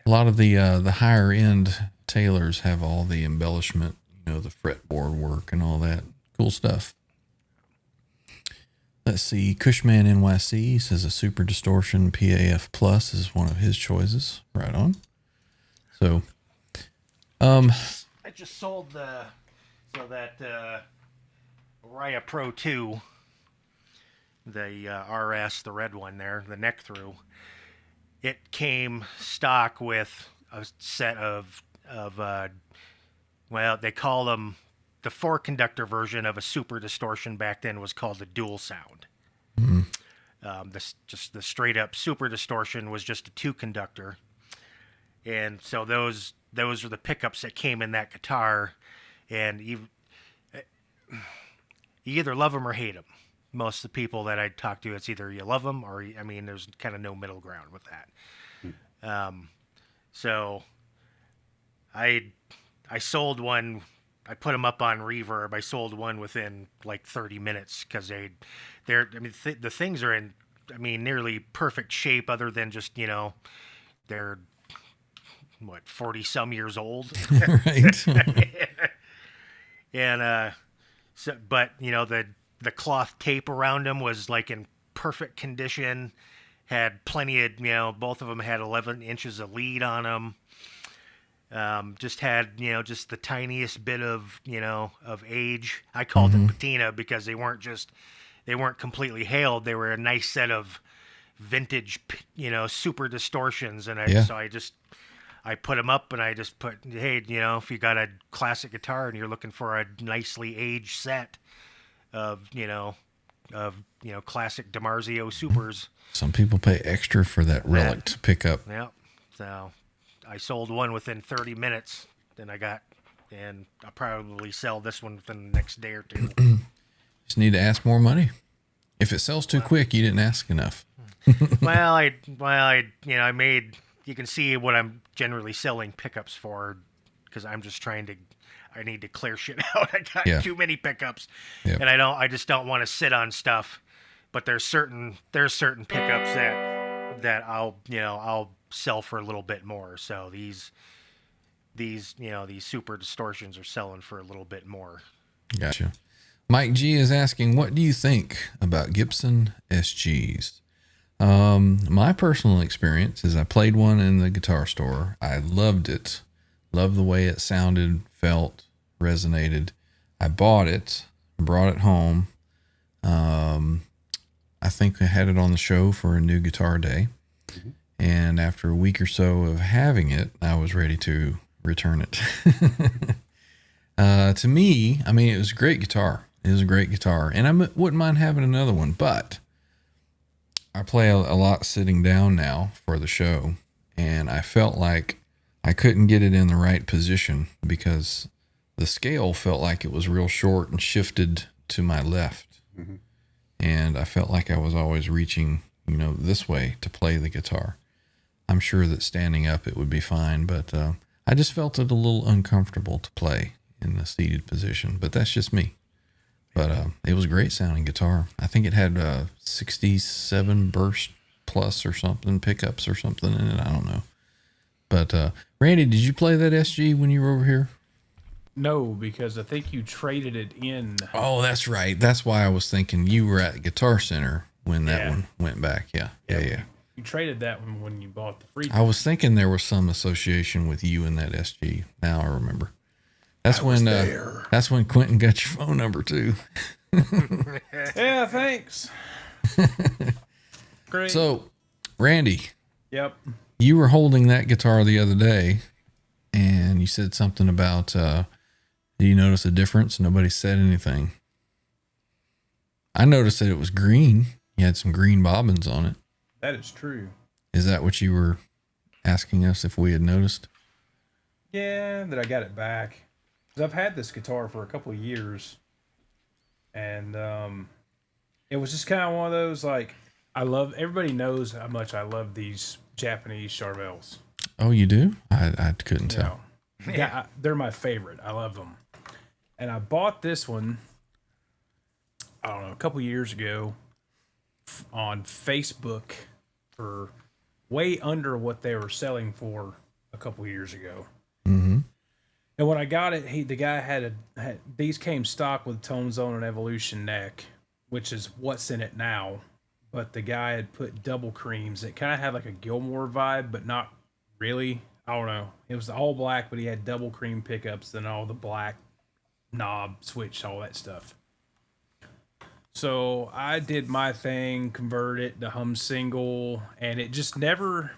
A lot of the higher end Taylors have all the embellishment, the fretboard work and all that cool stuff. Let's see. Cushman NYC says a Super Distortion PAF Plus is one of his choices. Right on. So, I just sold that Marietta Pro 2, the RS, the red one there, the neck through. It came stock with a set of they call them the 4-conductor version of a Super Distortion back then was called the dual sound. Just the straight up Super Distortion was just a 2-conductor, and so those are the pickups that came in that guitar, and you either love them or hate them. Most of the people that I talk to, it's either you love them or there's kind of no middle ground with that. So I sold one. I put them up on Reverb. I sold one within like 30 minutes because the things are in nearly perfect shape, other than just they're 40 some years old. right. And but the cloth tape around them was like in perfect condition. Had plenty of both of them had 11 inches of lead on them. Just had just the tiniest bit of of age. I called it patina because they weren't completely hailed. They were a nice set of vintage Super Distortions, and I put them up, and I just put, hey, if you got a classic guitar and you're looking for a nicely aged set of classic DiMarzio Supers. Some people pay extra for that relic to pick up. Yeah. So I sold one within 30 minutes. And I'll probably sell this one within the next day or two. Just need to ask more money. If it sells too quick, you didn't ask enough. I made, you can see what I'm generally selling pickups for, because I'm just I need to clear shit out. I got too many pickups, and I just don't want to sit on stuff. But there's certain pickups that I'll sell for a little bit more. So these Super Distortions are selling for a little bit more. Gotcha. Mike G is asking, what do you think about Gibson SGs? My personal experience is I played one in the guitar store. I loved it. Loved the way it sounded, felt, resonated. I bought it, brought it home. I think I had it on the show for a new guitar day. And after a week or so of having it, I was ready to return it. To me, I mean, it was a great guitar. It was a great guitar. And I wouldn't mind having another one, but I play a lot sitting down now for the show. And I felt like I couldn't get it in the right position because the scale felt like it was real short and shifted to my left. And I felt like I was always reaching, this way to play the guitar. I'm sure that standing up it would be fine, but I just felt it a little uncomfortable to play in the seated position. But that's just me. But it was a great sounding guitar. I think it had 67 burst plus or something, pickups or something in it. I don't know. But Randy, did you play that SG when you were over here? No, because I think you traded it in. Oh, that's right. That's why I was thinking you were at Guitar Center when that one went back. Yeah. You traded that one when you bought the free. I was thinking there was some association with you and that SG. Now I remember. That's when Quentin got your phone number too. Yeah, thanks. Great. So, Randy, Yep. you were holding that guitar the other day, and you said something about. Do you notice a difference? Nobody said anything. I noticed that it was green. You had some green bobbins on it. That is true. Is that what you were asking us if we had noticed? Yeah, that I got it back. 'Cause I've had this guitar for a couple of years, and it was just kind of one of those, like, everybody knows how much I love these Japanese Charvels. Oh, you do? I couldn't tell. Yeah, they're my favorite. I love them. And I bought this one, I don't know, a couple years ago on Facebook for way under what they were selling for a couple years ago. Mm-hmm. And when I got it, the guy had these came stock with Tone Zone and Evolution neck, which is what's in it now. But the guy had put double creams. It kind of had like a Gilmore vibe, but not really. I don't know. It was all black, but he had double cream pickups and all the black knob, switch, all that stuff. So I did my thing, converted it to hum single, and it just never.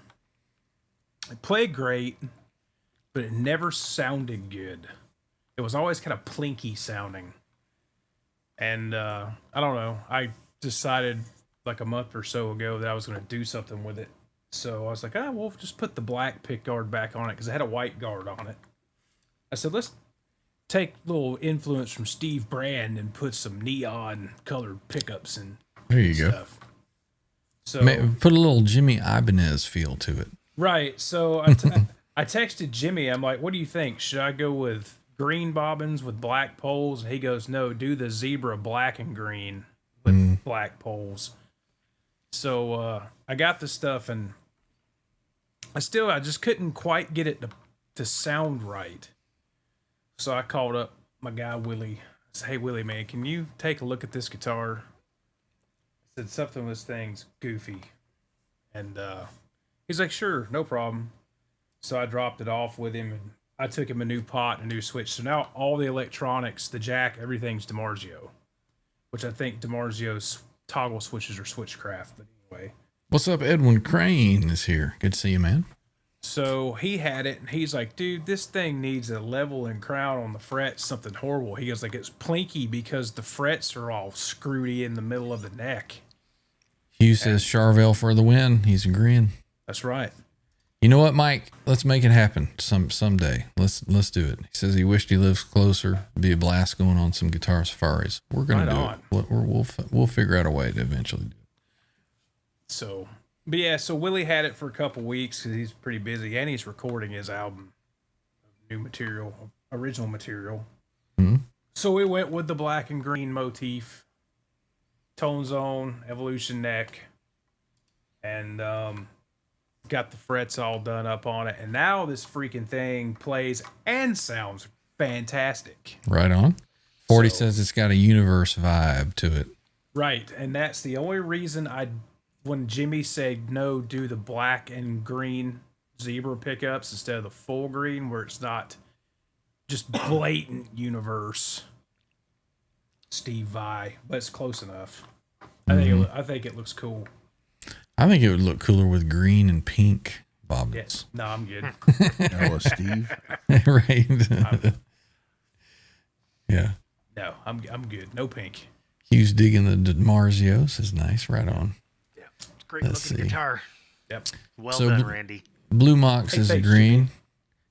It played great, but it never sounded good. It was always kind of plinky sounding. And I don't know. I decided like a month or so ago that I was going to do something with it. So I was like, we'll just put the black pick guard back on it because it had a white guard on it. I said, let's take a little influence from Steve Brand and put some neon colored pickups and There you stuff. go. So Put a little Jimmy Ibanez feel to it. right. So I texted Jimmy. I'm like, what do you think? Should I go with green bobbins with black poles? And he goes, no, do the zebra black and green with black poles. So I got the stuff, and I just couldn't quite get it to sound right. So I called up my guy Willie. I said, hey Willie, man, can you take a look at this guitar? I said, something with this thing's goofy. And he's like, sure, no problem. So I dropped it off with him, and I took him a new pot and a new switch. So now all the electronics, the jack, everything's DiMarzio, which I think DiMarzio's toggle switches are Switchcraft. But anyway. What's up? Edwin Crane is here. Good to see you, man. So he had it, and he's like, dude, this thing needs a level and crown on the frets, something horrible. He goes, like, it's plinky because the frets are all screwy in the middle of the neck. Hugh says Charvel for the win. He's agreeing. That's right. You know what, Mike? Let's make it happen someday. Let's do it. He says he wished he lives closer. It'd be a blast going on some guitar safaris. We're gonna do it. We'll figure out a way to eventually do it. So, but yeah, so Willie had it for a couple weeks because he's pretty busy, and he's recording his album, new material, original material. Mm-hmm. So we went with the black and green motif, Tone Zone, Evolution neck, and got the frets all done up on it. And now this freaking thing plays and sounds fantastic. Right on. 40 says it's got a universe vibe to it. Right, and that's the only reason I when Jimmy said no, do the black and green zebra pickups instead of the full green, where it's not just blatant universe Steve Vai, but it's close enough. I think it looks cool. I think it would look cooler with green and pink Yeah. bobbins. No, I'm good. Ella Steve. Right. Yeah. No, I'm good. No pink. Hughes digging the DiMarzio says nice. Right on. Yeah, it's a great Let's looking see. guitar. Yep. Well So done, bl- Randy. Blue Mox Hey, is a thanks, green.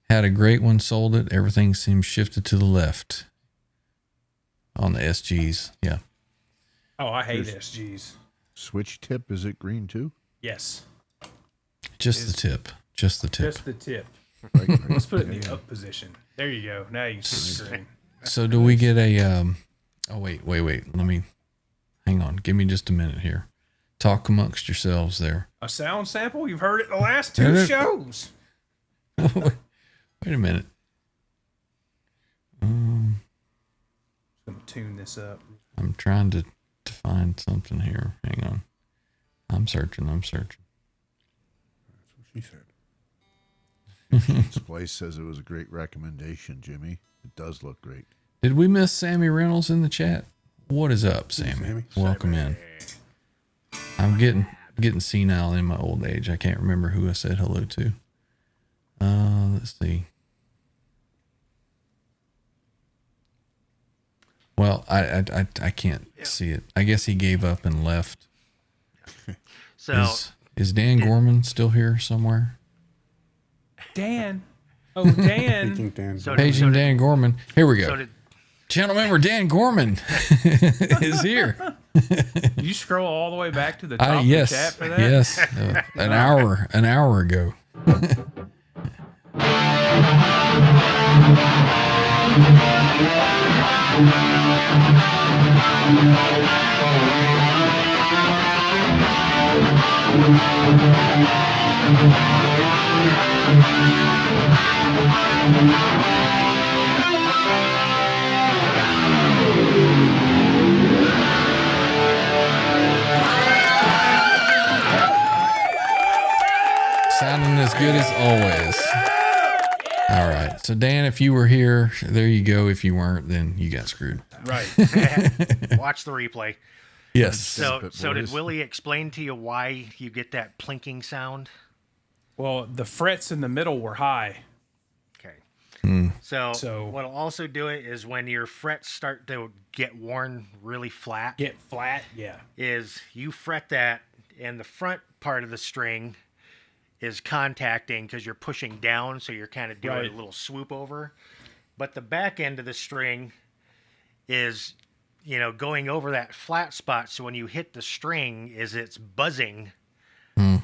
Had a great one, sold it. Everything seems shifted to the left on the SGs. Yeah. Oh, I hate SGs. Switch tip, is it green too? Yes. Just the tip. Just the tip. Just the tip. Right, right. Let's put it in the up position. There you go. Now you can see the screen. So do we get a oh wait. Let me hang on. Give me just a minute here. Talk amongst yourselves there. A sound sample? You've heard it the last two Yeah, shows. Wait a minute. I'm gonna tune this up. I'm trying to find something here. Hang on. I'm searching. She said. This place says it was a great recommendation, Jimmy. It does look great. Did we miss Sammy Reynolds in the chat? What is up, Sammy? Sammy. Welcome in. I'm getting senile in my old age. I can't remember who I said hello to. Let's see. Well, I can't see it. I guess he gave up and left. So Is Dan Gorman still here somewhere? Dan. Oh, Dan. Thinking Dan. So Paging did- Dan Gorman. Here we go. so did Channel member Dan Gorman is here. You scroll all the way back to the top of Yes, the chat for that? yes. An hour ago. Sounding as good as always. All right. So, Dan, if you were here, there you go. If you weren't, then you got screwed. Right. watch the replay. Yes. So did boys. Willie explain to you why you get that plinking sound? Well, the frets in the middle were high. Okay. So So- what'll also do it is when your frets start to get worn really flat, Get flat? Yeah. is you fret that and the front part of the string is contacting because you're pushing down, so you're kind of doing Right. a little swoop over. But the back end of the string is, going over that flat spot. So when you hit the string, it's buzzing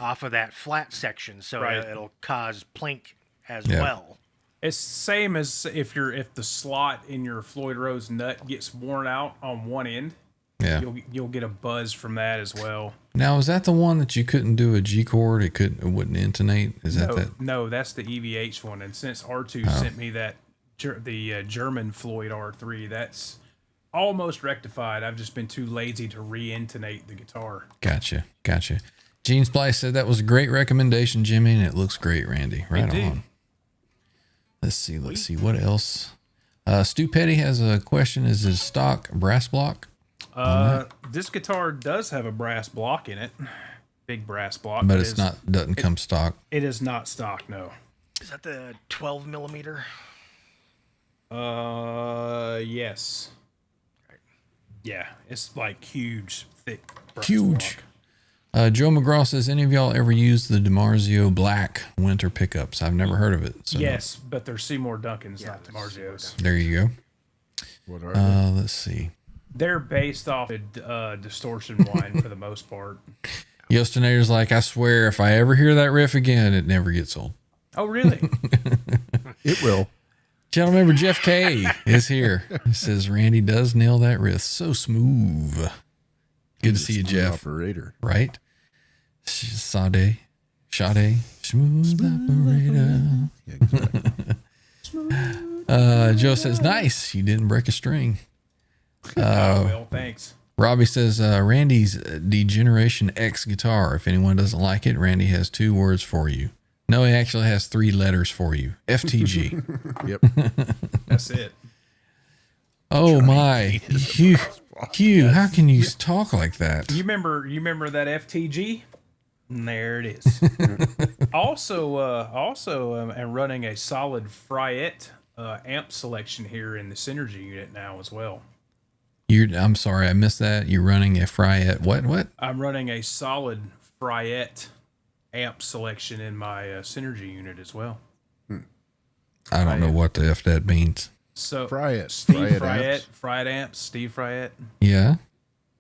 off of that flat section. So Right. it'll cause plink as Yeah. well. It's same as if the slot in your Floyd Rose nut gets worn out on one end, Yeah. you'll get a buzz from that as well. Now, is that the one that you couldn't do a G chord? It wouldn't intonate. Is that that? No, that's the EVH one. And since R2 sent me that the German Floyd R3, that's almost rectified. I've just been too lazy to re-intonate the guitar. Gotcha. Gene Splice said that was a great recommendation, Jimmy, and it looks great, Randy. Right Indeed. on. Let's see. What else? Stu Petty has a question. Is it stock brass block? This guitar does have a brass block in it, big brass block, But it doesn't come stock. It is not stock, no. Is that the 12 millimeter? Yes. Yeah, it's like huge, thick, brass Huge. block. Joe McGraw says, any of y'all ever used the DiMarzio black winter pickups? I've never heard of it. So Yes, but they're Seymour Duncans, not DiMarzio's. there you go. What are they? Let's see. They're based off of distortion wine for the most part. Yostinator's like, I swear, if I ever hear that riff again, it never gets old. Oh, really? It will. Channel member Jeff K is here. He says, Randy does nail that riff so smooth. Good to see you, Jeff. Operator. Right? Sade, smooth operator. Yeah, exactly. Joe says, nice. You didn't break a string. Well, thanks. Robbie says, Randy's Degeneration X guitar. If anyone doesn't like it, Randy has 2 words for you. No, he actually has 3 letters for you. FTG. Yep. That's it. Oh my. Hugh, how can you talk like that? You remember that FTG? And there it is. also, I'm running a solid Fryette amp selection here in the Synergy unit now as well. I'm sorry, I missed that. You're running a Fryette. What? I'm running a solid Fryette amp selection in my Synergy unit as well. I don't know what the F that means. So Fryette. Steve Fryette Fryette amps, Steve Fryette. Yeah.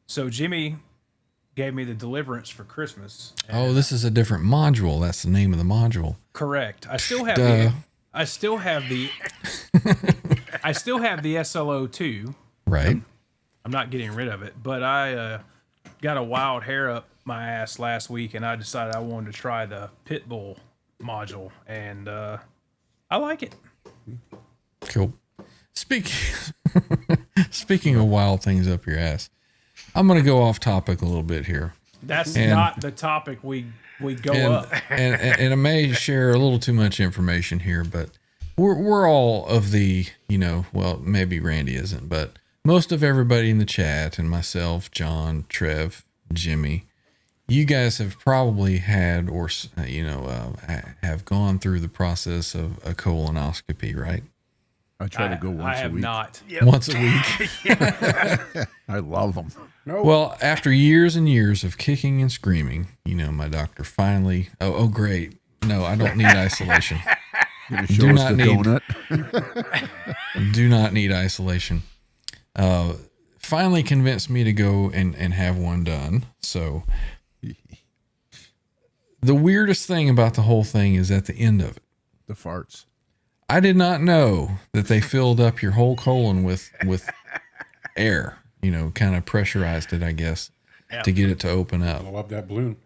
So Jimmy gave me the Deliverance for Christmas. Oh, this is a different module. That's the name of the module. Correct. I still have Duh. I still have the SLO2. Right. I'm not getting rid of it, but I got a wild hair up my ass last week, and I decided I wanted to try the Pitbull module, and I like it. Cool. Speaking of wild things up your ass, I'm going to go off topic a little bit here. That's And- not the topic we go up. And I may share a little too much information here, but we're all of the, well, maybe Randy isn't, but most of everybody in the chat and myself, John, Trev, Jimmy, you guys have probably had or, have gone through the process of a colonoscopy, right? I try to go once I a have week. not. Once a week. I love them. Well, after years and years of kicking and screaming, my doctor finally, oh, great. No, I don't need isolation. Gonna show us not the need- donut. Do not need isolation. Finally convinced me to go and have one done. So the weirdest thing about the whole thing is at the end of it. The farts. I did not know that they filled up your whole colon with air, kind of pressurized it, I guess, to get it to open up. Blow up that balloon.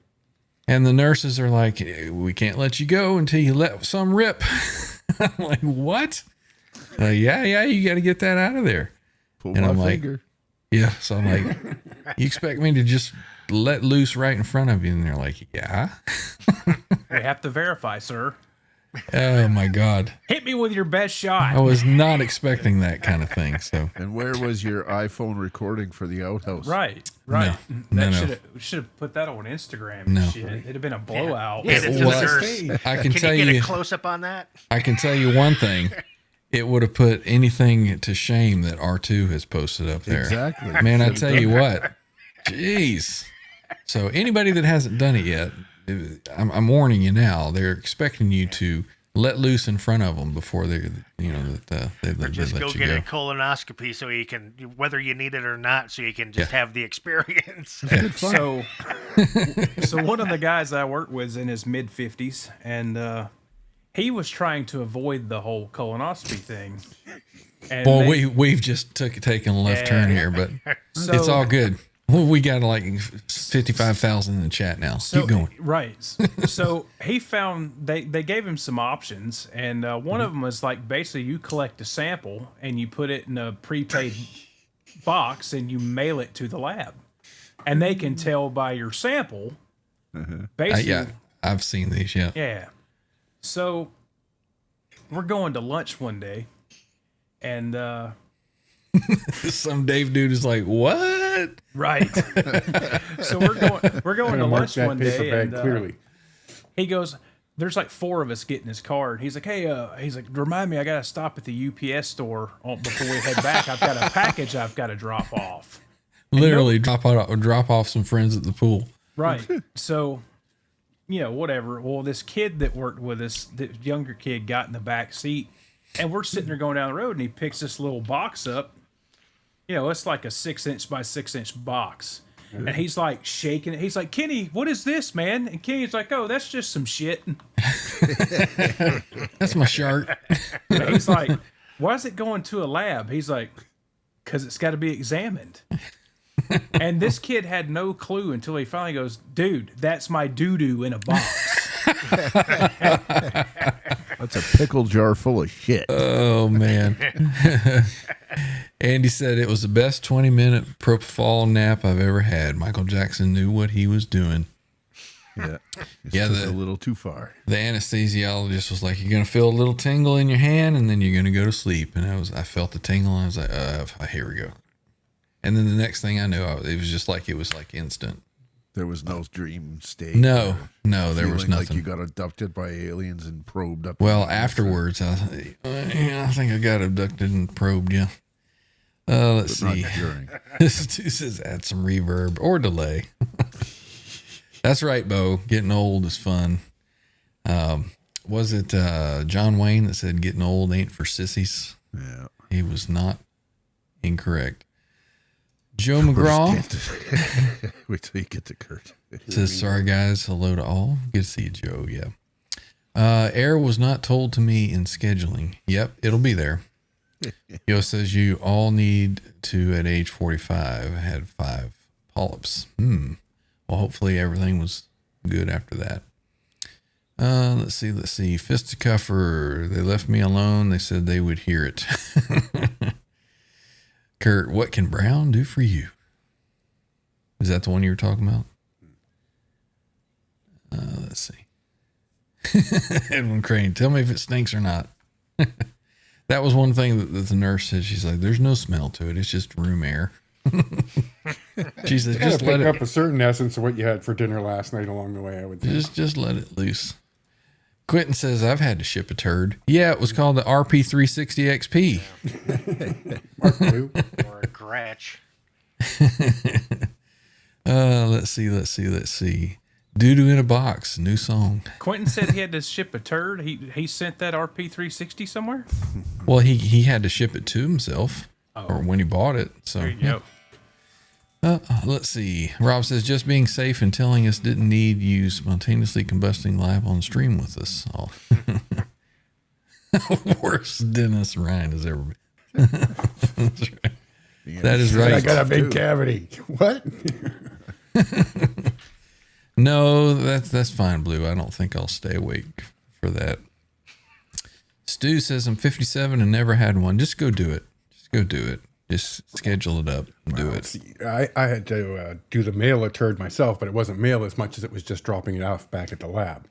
And the nurses are like, we can't let you go until you let some rip. I'm like, what? Yeah, you got to get that out of there. Pull And my I'm like, finger. yeah. So I'm like, you expect me to just let loose right in front of you? And they're like, yeah. They have to verify, sir. Oh my God. Hit me with your best shot. I was not expecting that kind of thing. So And where was your iPhone recording for the outhouse? Right. No. Should have put that on Instagram. No. Shit. It'd have been a blowout. Yeah, it's It was. a nurse. I can Can tell you get you, a close up on that? I can tell you one thing. It would have put anything to shame that R2 has posted up there. Exactly. Man, I tell you what, jeez. So anybody that hasn't done it yet, I'm warning you now. They're expecting you to let loose in front of them before they Or just let go you get go. a colonoscopy so you can, whether you need it or not, so you can just have the experience. So one of the guys I work with is in his mid 50s, and he was trying to avoid the whole colonoscopy thing. And Well, we've just taken a left turn here, but it's all good. We got like 55,000 in the chat now. Keep going. Right. So he found they gave him some options, and one of them was like basically you collect a sample and you put it in a prepaid box and you mail it to the lab, and they can tell by your sample. Basically, Yeah, I've seen these. Yeah. yeah. So we're going to lunch one day, and Some Dave dude is like, what? right. So we're going to Mark lunch that one paper day, bag and clearly. he goes, there's like 4 of us getting his car, and he's like, hey, he's like, remind me, I gotta stop at the UPS store before we head back. I've got a package I've got to drop off. Literally drop off some friends at the pool. Right. So, whatever. Well, this kid that worked with us, the younger kid, got in the back seat, and we're sitting there going down the road, and he picks this little box up. It's like a 6-inch by 6-inch box. And he's like shaking it. He's like, Kenny, what is this, man? And Kenny's like, oh, that's just some shit. That's my shark. And he's like, why is it going to a lab? He's like, because it's got to be examined. And this kid had no clue until he finally goes, dude, that's my doo-doo in a box. That's a pickle jar full of shit. Oh man. Andy said it was the best 20-minute propofol nap I've ever had. Michael Jackson knew what he was doing. Yeah. Yeah, Took it a little too far. The anesthesiologist was like, "You're gonna feel a little tingle in your hand, and then you're gonna go to sleep." And I felt the tingle, and I was like, "Here we go." And then the next thing I knew, it was like instant. There was no dream state. No, there was Feeling nothing. like you got abducted by aliens and probed up. Well, afterwards, I think I got abducted and probed. Yeah. Let's But not see. during. This dude says add some reverb or delay. That's right, Bo. Getting old is fun. Was it John Wayne that said getting old ain't for sissies? Yeah. He was not incorrect. Joe McGraw Wait till you get to Kurt. says, sorry, guys. Hello to all. Good to see you, Joe. Yeah. Air was not told to me in scheduling. Yep, it'll be there. Yo says you all need to at age 45 had 5 polyps. Well, hopefully everything was good after that. Let's see. Fisticuffer, they left me alone. They said they would hear it. Kurt, what can Brown do for you? Is that the one you were talking about? Let's see. Edwin Crane, tell me if it stinks or not. That was one thing that the nurse said. She's like, there's no smell to it. It's just room air. She said, Just just let pick it up a certain essence of what you had for dinner last night along the way, I would think. Just let it loose. Quentin says, I've had to ship a turd. Yeah, it was called the RP360 XP. Mark Blue. Or a Gretsch. Let's see. Doo-doo in a box, new song. Quentin said he had to ship a turd. He sent that RP360 somewhere? Well, he had to ship it to himself or when he bought it. So There you go. let's see. Rob says, just being safe and telling us didn't need you spontaneously combusting live on stream with us. Oh. Worst Dennis Ryan has ever been. That's right. That is right. I got a big cavity. What? No, that's fine, Blue. I don't think I'll stay awake for that. Stu says, I'm 57 and never had one. Just go do it. Just schedule it up and do it. I had to do the mail a turd myself, but it wasn't mail as much as it was just dropping it off back at the lab.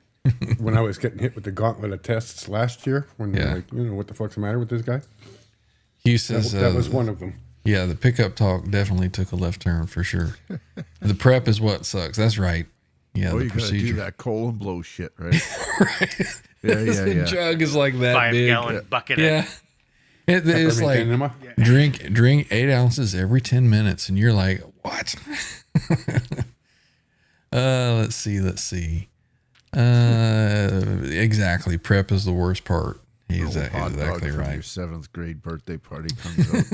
When I was getting hit with the gauntlet of tests last year, when they're like, what the fuck's the matter with this guy? Hugh says, That was one of them. Yeah, the pickup talk definitely took a left turn for sure. The prep is what sucks. That's right. Yeah, Oh, the you gotta do procedure. that colon blow shit, right? Right. Yeah. The jug is like that 5 big. gallon bucket. Yeah. It's like Enema? drink 8 ounces every 10 minutes, and you're like, what? Let's see. Exactly. Prep is the worst part. He's Hot dog exactly from right. Your 7th grade birthday party comes out.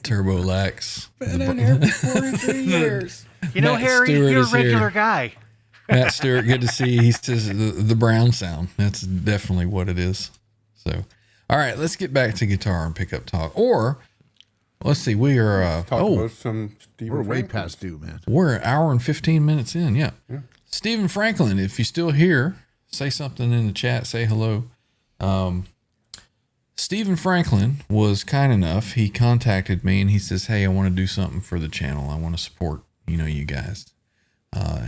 Turbo Lax. Been in here for 43 years. You know, Matt Harry, Stewart you're a is here. regular guy. Matt Stewart, good to see you. He says the brown sound. That's definitely what it is. So, all right, let's get back to guitar and pickup talk. Or, let's see, we are, Talk about some Stephen We're way Franklin. past due, man. we're an hour and 15 minutes in. Yeah. Stephen Franklin, if you're still here, say something in the chat. Say hello. Stephen Franklin was kind enough. He contacted me and he says, hey, I want to do something for the channel. I want to support, you guys.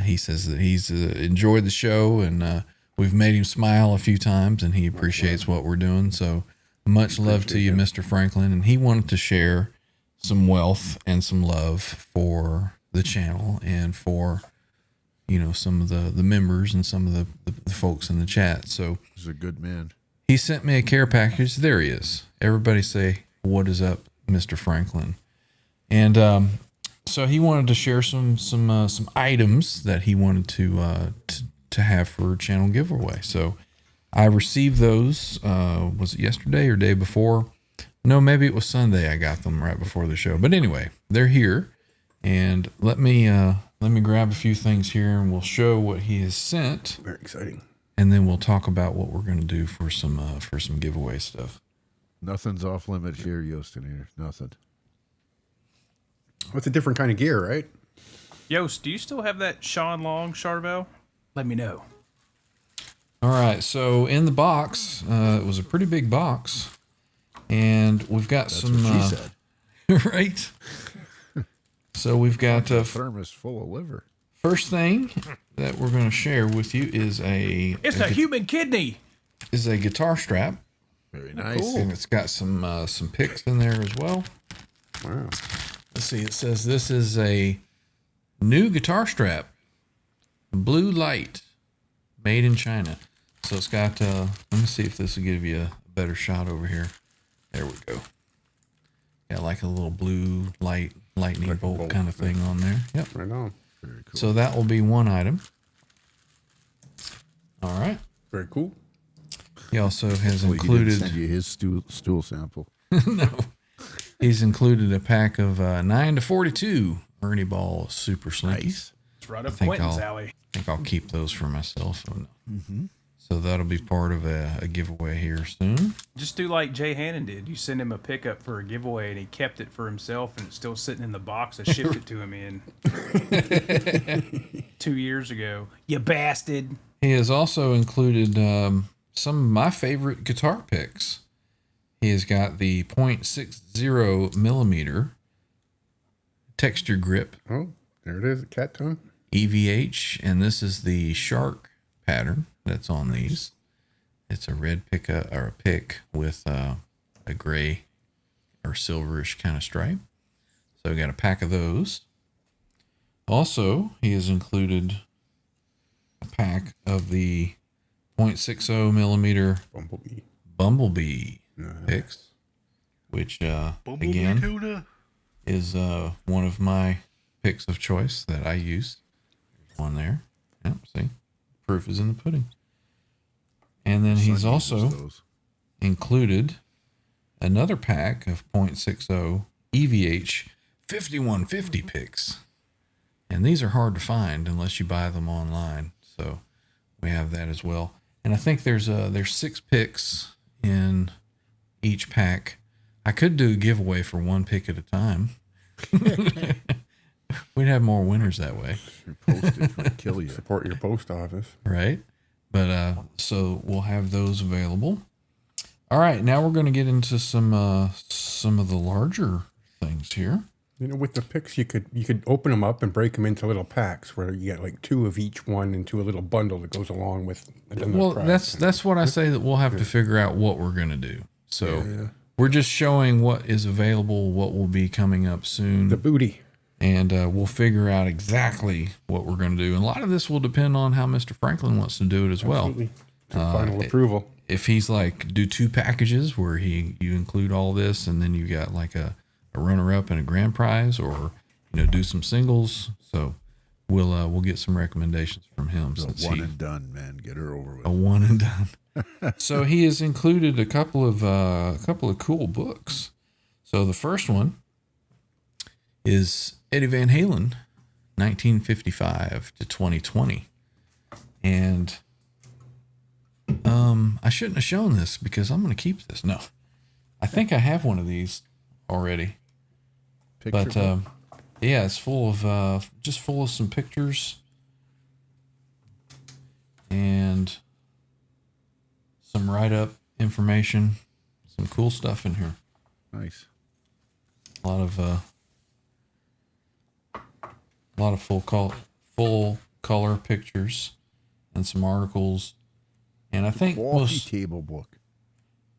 He says that he's enjoyed the show and we've made him smile a few times and he appreciates what we're doing. So much love to you, Mr. Franklin. And he wanted to share some wealth and some love for the channel and for, some of the members and some of the folks in the chat. So He's a good man. he sent me a care package. There he is. Everybody say, what is up, Mr. Franklin? And so he wanted to share some items that he wanted to have for channel giveaway. So I received those. Was it yesterday or day before? No, maybe it was Sunday. I got them right before the show. But anyway, they're here. And let me grab a few things here, and we'll show what he has sent. Very exciting. And then we'll talk about what we're going to do for some giveaway stuff. Nothing's off limits here, Yosten. Here, nothing. What's a different kind of gear, right? Yost, do you still have that Sean Long Charvel? Let me know. All right. So in the box, it was a pretty big box. And we've got That's some, what she said. right? So we've got Thermos full of liver. first thing that we're going to share with you is It's a human kidney. a guitar strap, Very nice. and it's got some picks in there as well. Wow. Let's see. It says this is a new guitar strap, blue light, made in China. So it's got. Let me see if this will give you a better shot over here. There we go. Got like a little blue lightning bolt kind of thing on there. Yep. Right on. Very cool. So that will be one item. All right. Very cool. He also has Well, he didn't included. send you his stool sample. No. He's included a pack of 9 to 42 Ernie Ball Super Slinkies. Nice. It's right up think Quentin's I'll- alley. I think I'll keep those for myself. So that'll be part of a giveaway here soon. Just do like Jay Hannon did. You send him a pickup for a giveaway, and he kept it for himself, and it's still sitting in the box I shipped it to him in 2 years ago. You bastard! He has also included some of my favorite guitar picks. He has got the .60 millimeter texture grip Oh, there it is, a cat tongue. EVH, and this is the shark pattern that's on these. It's a red pickup or a pick with a gray or silverish kind of stripe. So we got a pack of those. Also, he has included a pack of the .60 millimeter Bumblebee picks, which again Tuna. is one of my picks of choice that I use. There's one there. Yep, see, proof is in the pudding. And then he's Son also uses those. included another pack of .60 EVH 5150 picks. And these are hard to find unless you buy them online. So we have that as well. And I think there's 6 picks in each pack. I could do a giveaway for one pick at a time. We'd have more winners that way, Your postage would kill you. Support your post office. right? But so we'll have those available. All right, now we're going to get into some of the larger things here. You know, with the picks, you could open them up and break them into little packs where you get like 2 of each one into a little bundle that goes along with. Well, that's what I say, that we'll have to figure out what we're going to do. So we're just showing what is available, what will be coming up soon. the booty. And we'll figure out exactly what we're going to do. And a lot of this will depend on how Mr. Franklin wants to do it as well. Absolutely. To final approval. If he's like, do 2 packages where you include all this and then you got like a runner-up and a grand prize, or do some singles. So we'll get some recommendations from him. A one and done, man. Get her over with. A one and done. So he has included a couple of cool books. So the first one is Eddie Van Halen, 1955 to 2020. And I shouldn't have shown this because I'm going to keep this. No, I think I have one of these already. Picture But book? yeah, it's full of some pictures and some write-up information, some cool stuff in here. Nice. A lot of full color pictures and some articles. And I think Coffee table book.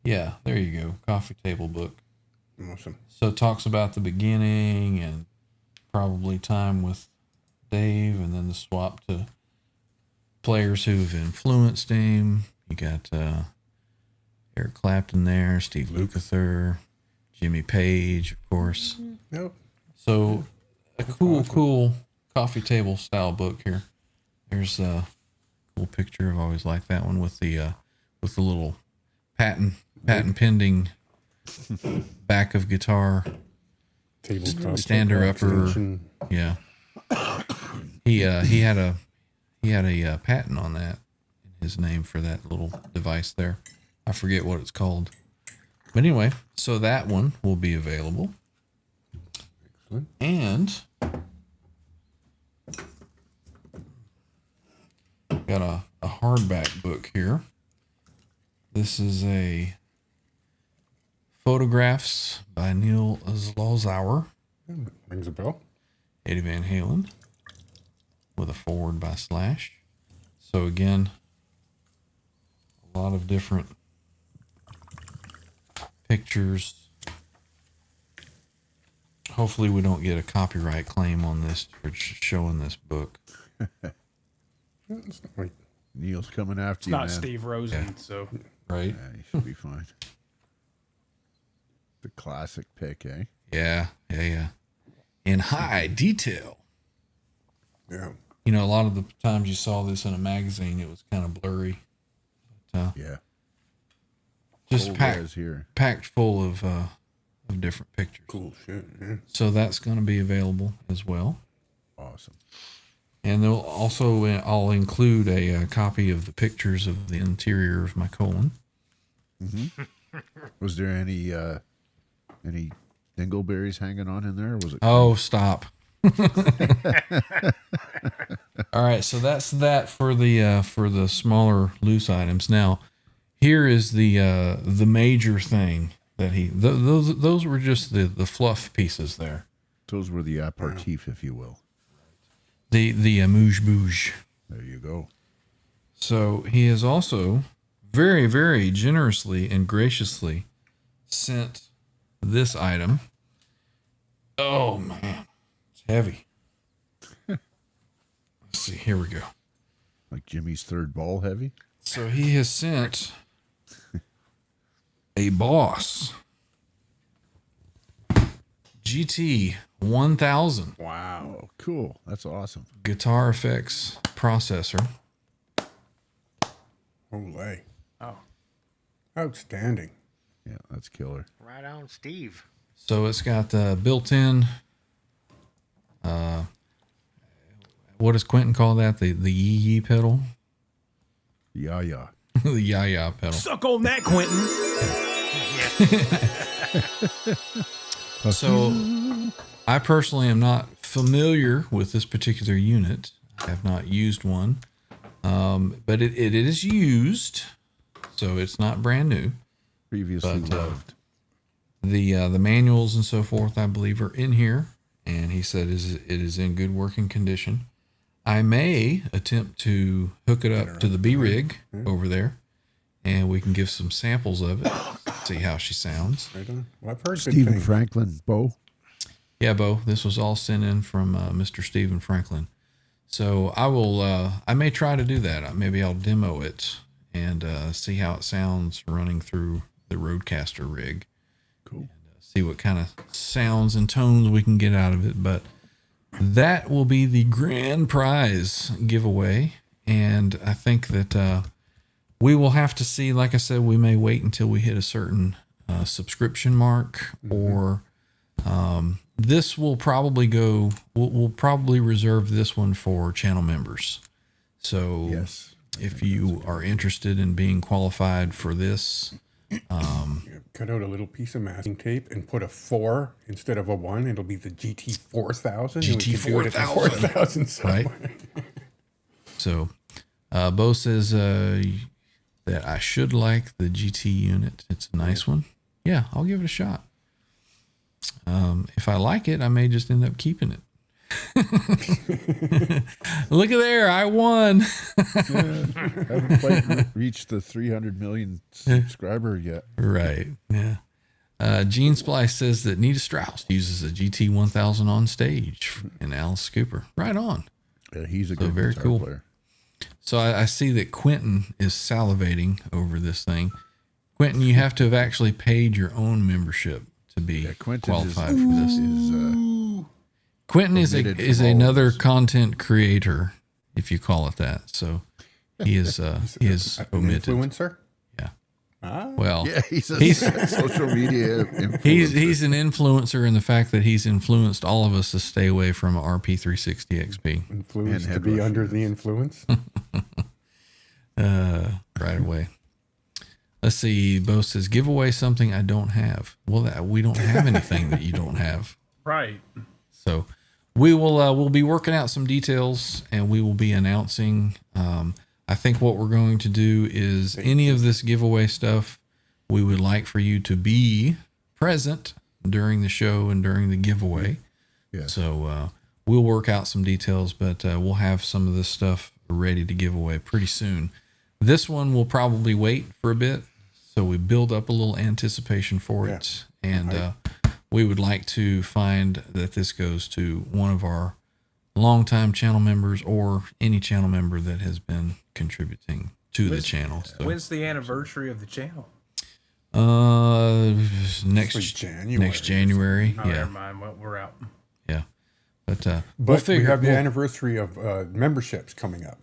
yeah, there you go, coffee table book. Awesome. So it talks about the beginning and probably time with Dave, and then the swap to players who've influenced him. You got Eric Clapton there, Steve Lukather, Jimmy Page, of course. Yep. So a cool coffee table style book here. There's a cool picture. I've always liked that one with the little patent pending back of guitar. Tabletop. Stander upper. extension. Yeah. He had a patent on that in his name for that little device there. I forget what it's called. But anyway, so that one will be available. Excellent. And got a hardback book here. This is a Photographs by Neil Zlozauer. Rings a bell. Eddie Van Halen with a forward by Slash. So again, a lot of different pictures. Hopefully we don't get a copyright claim on this for showing this book. It's not like Neil's coming after It's you, not man. Steve Rosen, so Right? Yeah, you should be fine. The classic pick, eh? Yeah. In high detail. yeah. You know, a lot of the times you saw this in a magazine, it was kind of blurry. But, Yeah. just Old packed res here. full of different pictures. Cool shit. Yeah. So that's going to be available as well. Awesome. And they'll also, I'll include a copy of the pictures of the interior of my colon. Was there any dingleberries hanging on in there? Or was it? Oh, stop. All right, so that's that for the smaller loose items. Now, here is the major thing that those were just the fluff pieces there. Those were the aperitif, if you will. The amuse bouche. There you go. So he has also very, very generously and graciously sent this item. Oh man, it's heavy. Let's see, here we go. Like Jimmy's third ball heavy. So he has sent a Boss GT 1000 Wow. Oh, cool. That's awesome. guitar effects processor. Olay. oh, Outstanding. Yeah, that's killer. Right on, Steve. So it's got built-in. What does Quentin call that? The yee pedal, Yeah, yeah. the ya pedal. suck on that, Quentin. So I personally am not familiar with this particular unit. I have not used one, but it is used, so it's not brand new. Previously But, loved. The manuals and so forth, I believe, are in here, and he said it is in good working condition. I may attempt to hook it up to the B-Rig over there, and we can give some samples of it, see how she sounds. Right on. Well, I've heard good Stephen things. Franklin, Bo. Yeah, Bo, this was all sent in from Mr. Stephen Franklin. So I will, I may try to do that. Maybe I'll demo it and see how it sounds running through the Roadcaster rig. Cool. See what kind of sounds and tones we can get out of it. But that will be the grand prize giveaway. And I think that we will have to see, like I said, we may wait until we hit a certain subscription mark, or this will probably go, we'll probably reserve this one for channel members. So Yes. if you are interested in being qualified for this, Cut out a little piece of masking tape and put a 4 instead of a 1. It'll be the GT 4000. and we GT can do it at the 4000. 4000 somewhere. right? So, Bo says that I should like the GT unit. It's a nice one. Yeah, I'll give it a shot. If I like it, I may just end up keeping it. Look at there, I won. Haven't quite reached the 300 million subscriber yet. Right. Yeah. Gene Splice says that Nita Strauss uses a GT 1000 on stage in Alice Cooper. Right on. Yeah, he's a good very guitar cool. player. So I see that Quentin is salivating over this thing. Quentin, you have to have actually paid your own membership to be Quentin qualified for this. is Quentin is omitted is from all another this. content creator, if you call it that. So he is An omitted. influencer? Yeah. Ah. Well, yeah, he's a He's- social media influencer. he's an influencer in the fact that he's influenced all of us to stay away from RP360 XP Influence And to be head under rush. the influence. right away. Let's see. Bo says, give away something I don't have. Well, we don't have anything that you don't have. Right. So we will we'll be working out some details, and we will be announcing. I think what we're going to do is any of this giveaway stuff, we would like for you to be present during the show and during the giveaway. Yeah. So we'll work out some details, but we'll have some of this stuff ready to give away pretty soon. This one will probably wait for a bit, so we build up a little anticipation for it. And we would like to find that this goes to one of our longtime channel members or any channel member that has been contributing to the channel. So, When's the anniversary of the channel? next January. Next January. Oh, Yeah. never mind. Well, we're out. Yeah. But we'll But figure. we have the anniversary of memberships coming up.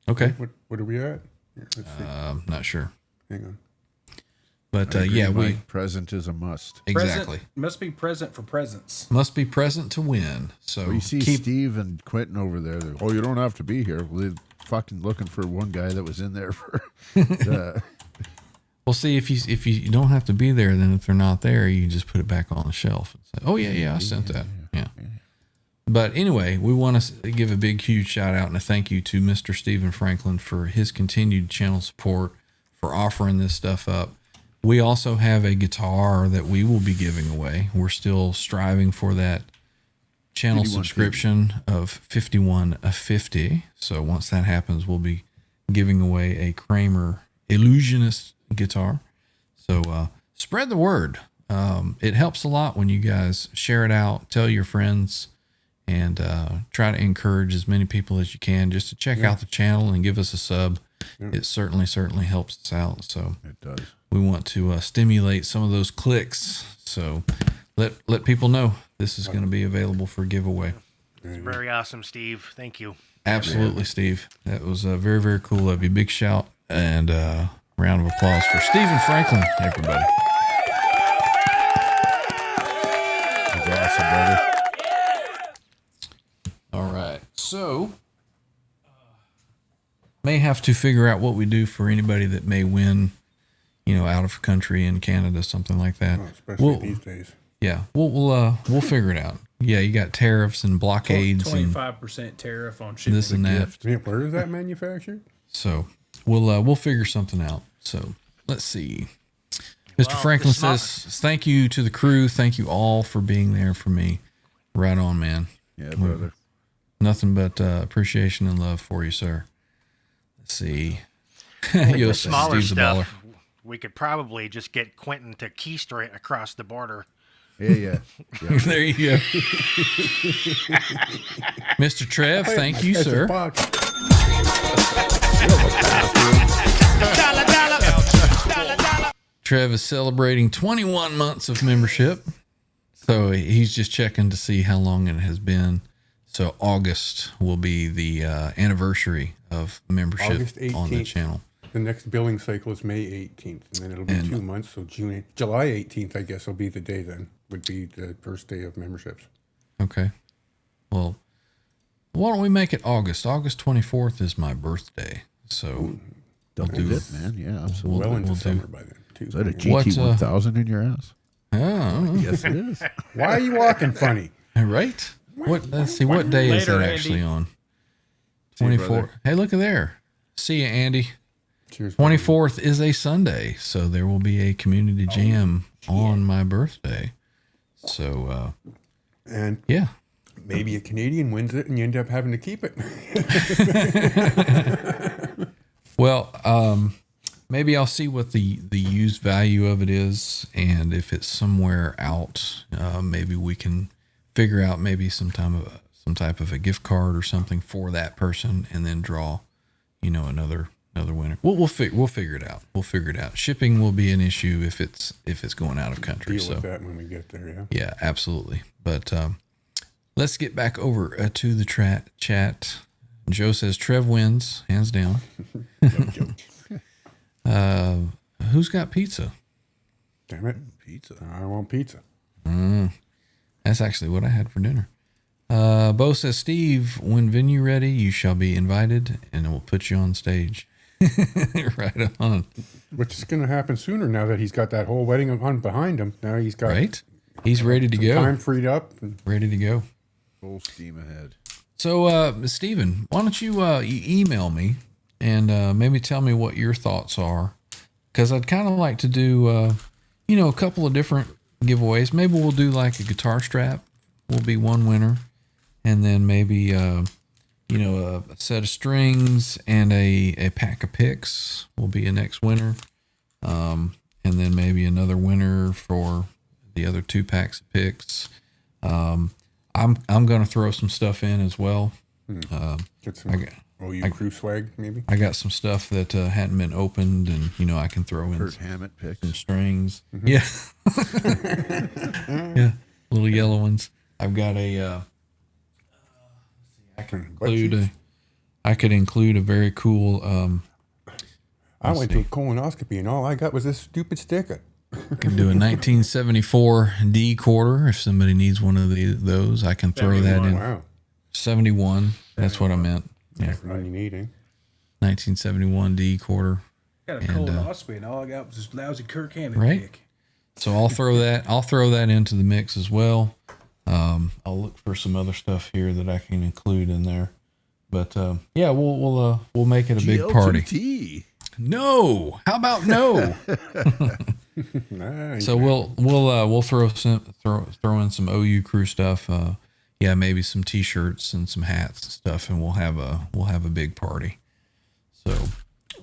Okay. What are we at? Here, let's see. Not sure. Hang on. But I agree, yeah, Mike. Present is a must. exactly. Present, must be present for presents. Must be present to win. So Well, you see keep Steve and Quentin over there. Oh, you don't have to be here. Well, they're fucking looking for one guy that was in there for. Well, see, if you don't have to be there, then if they're not there, you just put it back on the shelf and say, "Oh yeah, I sent that." Yeah. But anyway, we want to give a big, huge shout out and a thank you to Mr. Stephen Franklin for his continued channel support, for offering this stuff up. We also have a guitar that we will be giving away. We're still striving for that channel 51.50. subscription of 51.50. So once that happens, we'll be giving away a Kramer Illusionist guitar. So spread the word. It helps a lot when you guys share it out, tell your friends, and try to encourage as many people as you can just to check out the channel and give us a sub. It certainly helps us out. So It does. we want to stimulate some of those clicks. So let people know this is going to be available for giveaway. It's very awesome, Steve. Thank you. Absolutely, Steve. That was very, very cool of you. Big shout and round of applause for Stephen Franklin, everybody. It's awesome, brother. All right. So may have to figure out what we do for anybody that may win, out of country in Canada, something like that. Especially these days. Yeah, we'll figure it out. Yeah, you got tariffs and blockades and 25% tariff on shipping. this and that. Yeah, where is that manufactured? So we'll figure something out. So let's see. Mr. Franklin says, "Thank you to the crew. Thank you all for being there for me. Right on, man. Yeah, brother. Nothing but appreciation and love for you, sir." Let's see. Yo, The smaller Steve's a baller. stuff, we could probably just get Quentin to keister it across the border. Yeah. There you go. Mr. Trev, thank you, That's a sir. box. Trev is celebrating 21 months of membership. So he's just checking to see how long it has been. So August will be the anniversary of membership August on the 18th. channel. The next billing cycle is May 18th, and then it'll be 2 months. So July 18th, I guess, will be the day then. Would be the first day of memberships. Okay. Well, why don't we make it August? August 24th is my birthday. So Double dip, man. Yeah, absolutely. Well into we'll do. summer by then, too. Is that a What, GT1000 in your ass? oh, Yes, it is. Why are you walking funny? right? Let's see, what day is Later, that Andy. actually on? See you, 24th. brother. Hey, look at there. See you, Andy. Cheers. 24th is a Sunday, so there will be a community jam on my birthday. So, And yeah. maybe a Canadian wins it, and you end up having to keep it. Well, maybe I'll see what the used value of it is, and if it's somewhere out, maybe we can figure out maybe some type of a gift card or something for that person, and then draw, another winner. We'll figure it out. We'll figure it out. Shipping will be an issue if it's going out of country. Deal So with that when we get there, yeah. yeah, absolutely. But let's get back over to the chat. Joe says Trev wins, hands down. Who's got pizza? Damn it. Pizza. I want pizza. That's actually what I had for dinner. Bo says, Steve, when venue ready, you shall be invited, and we'll put you on stage. Right on. Which is going to happen sooner now that he's got that whole wedding on behind him. Now he's got Right? He's ready to some go. time freed up. And Ready to go. Full steam ahead. So, Steven, why don't you email me and maybe tell me what your thoughts are? Because I'd kind of like to do, a couple of different giveaways. Maybe we'll do like a guitar strap. Will be one winner, and then maybe a set of strings and a pack of picks will be a next winner. And then maybe another winner for the other 2 packs of picks. I'm going to throw some stuff in as well. Get some crew swag, maybe. I got some stuff that hadn't been opened, and I can throw in Kurt Hammett some picks. strings. Yeah, yeah, little yellow ones. I've got a. I could include a very cool. I went to a colonoscopy and all I got was this stupid sticker. Can do a 1974 D quarter if somebody needs one of those. I can throw that in. Wow. 71. That's what I meant. Yeah, That's what you need, eh? 1971 D quarter. Got a colonoscopy, and all I got was this lousy Kirk Hammett Right. pick. So I'll throw that into the mix as well. I'll look for some other stuff here that I can include in there. But yeah, we'll make it a big party. GLTT. No, how about no? Nice. So we'll throw in some OU crew stuff. Yeah, maybe some T-shirts and some hats and stuff, and we'll have a big party. So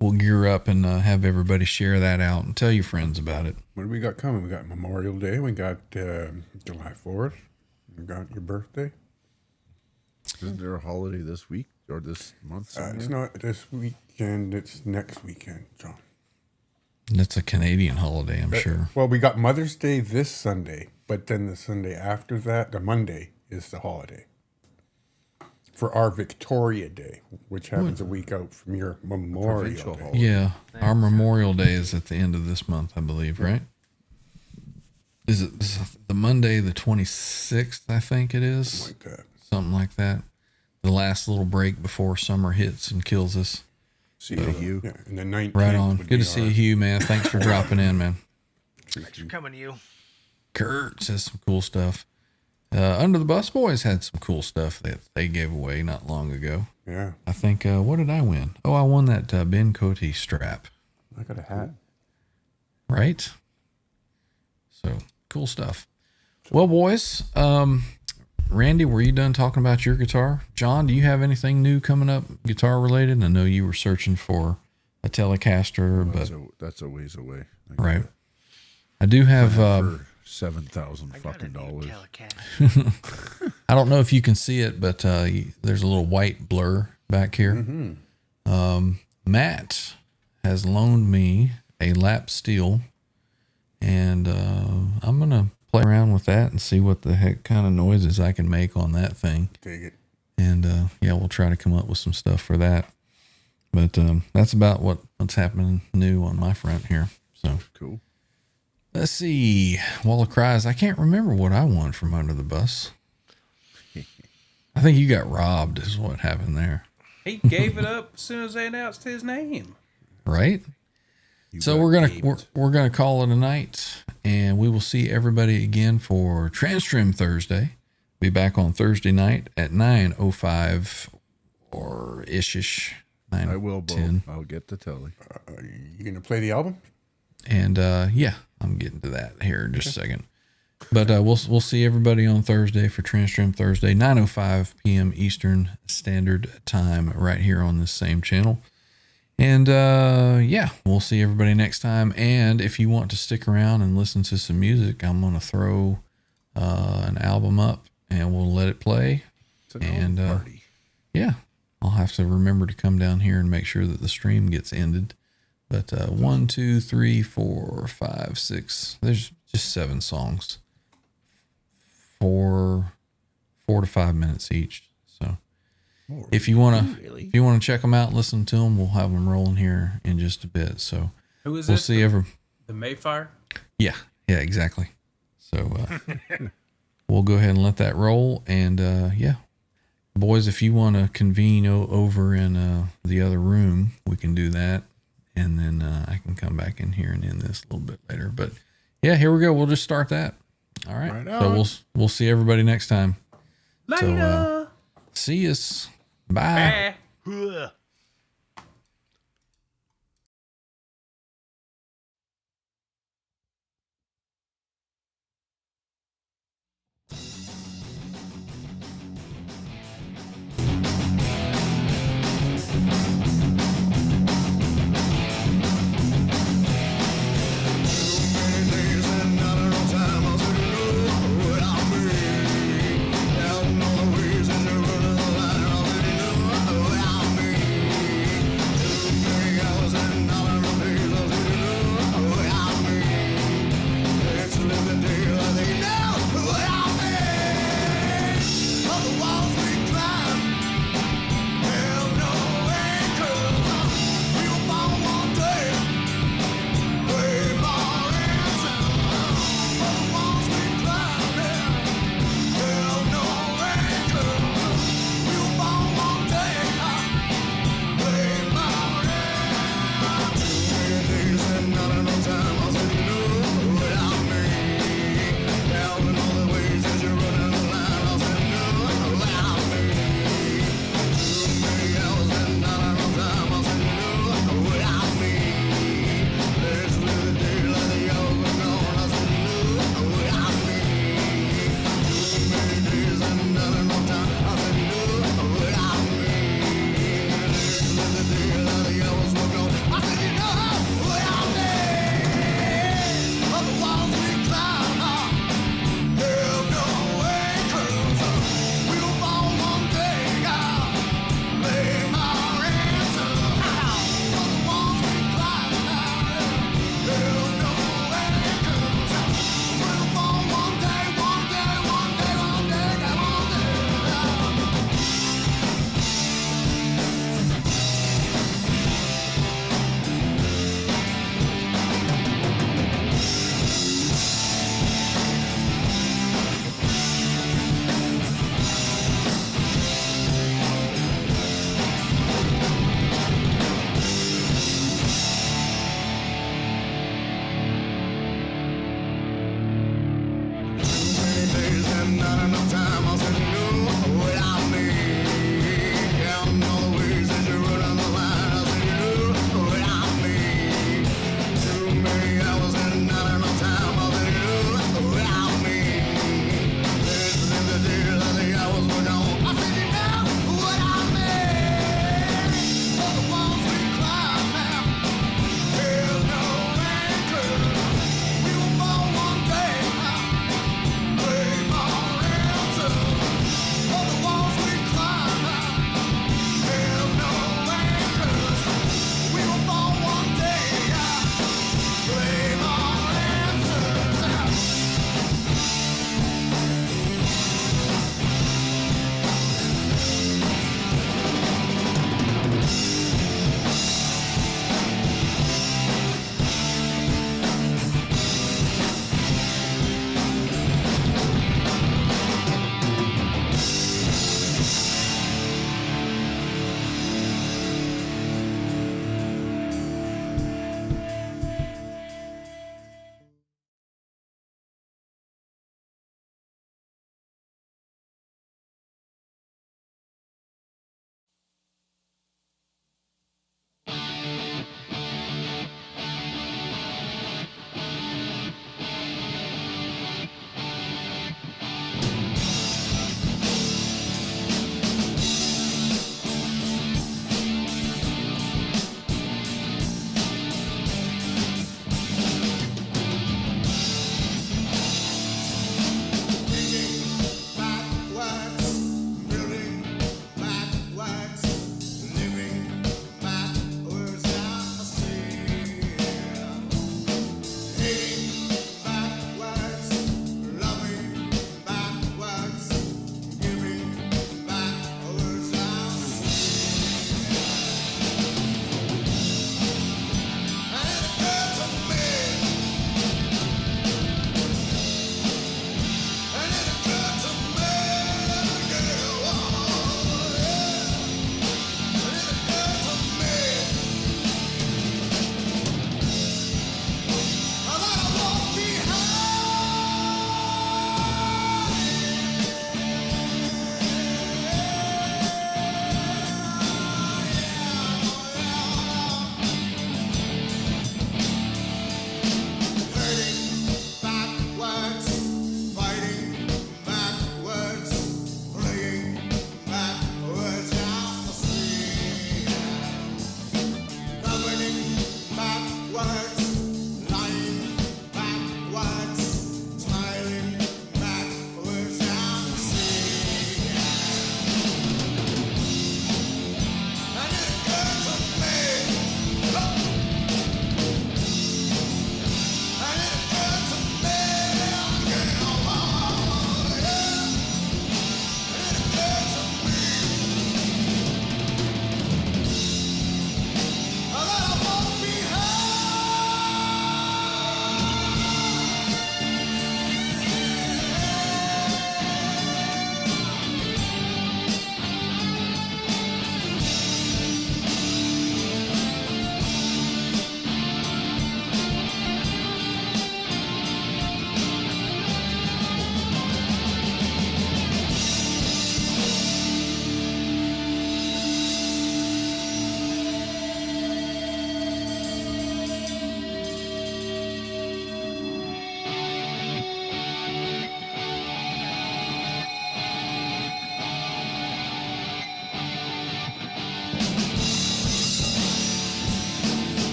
we'll gear up and have everybody share that out and tell your friends about it. What do we got coming? We got Memorial Day. We got July 4th. We got your birthday. Isn't there a holiday this week or this month? It's not this weekend. It's next weekend, John. That's a Canadian holiday, I'm sure. Well, we got Mother's Day this Sunday, but then the Sunday after that, the Monday, is the holiday. For our Victoria Day, which happens a week out from your Memorial Provincial Day. holiday. Yeah, our Memorial Day is at the end of this month, I believe, right? Is it the Monday, the 26th, I think it is? Like that. Something like that. The last little break before summer hits and kills us. See you, Hugh. Yeah, and the 19th. Right on. would Good be to see our- you, Hugh, man. Thanks for dropping in, man. Thanks for coming to you. Kurt says some cool stuff. Under the Bus Boys had some cool stuff that they gave away not long ago. Yeah, I think, what did I win? Oh, I won that Ben Cote strap, I got a hat. right? So, cool stuff. Well, boys, Randy, were you done talking about your guitar? John, do you have anything new coming up guitar related? I know you were searching for a Telecaster, but That's a ways away. right. I do have, For $7,000 fucking dollars. I don't know if you can see it, but there's a little white blur back here. Matt has loaned me a lap steel, and I'm going to play around with that and see what the heck kind of noises I can make on that thing. Dig it. And yeah, we'll try to come up with some stuff for that. But that's about what's happening new on my front here. So Cool. let's see. Wall of Cries. I can't remember what I won from Under the Bus. I think you got robbed is what happened there. He gave it up as soon as they announced his name. Right? So we're gonna call it a night, and we will see everybody again for Transtrim Thursday. Be back on Thursday night at 9:05 or ish. I will, Bo. I'll get the telly. You gonna play the album? And yeah, I'm getting to that here in just a second. But we'll see everybody on Thursday for Transtream Thursday, 9:05 p.m. Eastern Standard Time, right here on this same channel. And yeah, we'll see everybody next time. And if you want to stick around and listen to some music, I'm gonna throw an album up, and we'll let it play. It's an old party. Yeah, I'll have to remember to come down here and make sure that the stream gets ended. But 1, 2, 3, 4, 5, 6. There's just 7 songs. 4 to 5 minutes each. So if you want to check them out, listen to them, we'll have them rolling here in just a bit. So Who is we'll this? see The Mayfire? Yeah, exactly. So we'll go ahead and let that roll. And yeah, boys, if you want to convene over in the other room, we can do that. And then I can come back in here and end this a little bit later. But yeah, here we go. We'll just start that. All right. Right So on. we'll see everybody next time. Later. So see us. Bye. Bye. Ugh.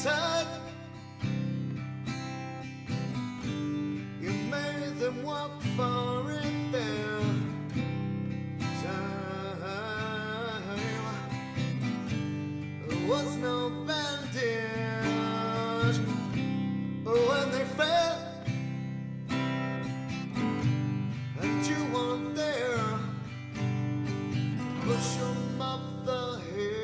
tight. You made them walk for it their time. There was no bandage when they fell, and you weren't there. Push 'em up the hill.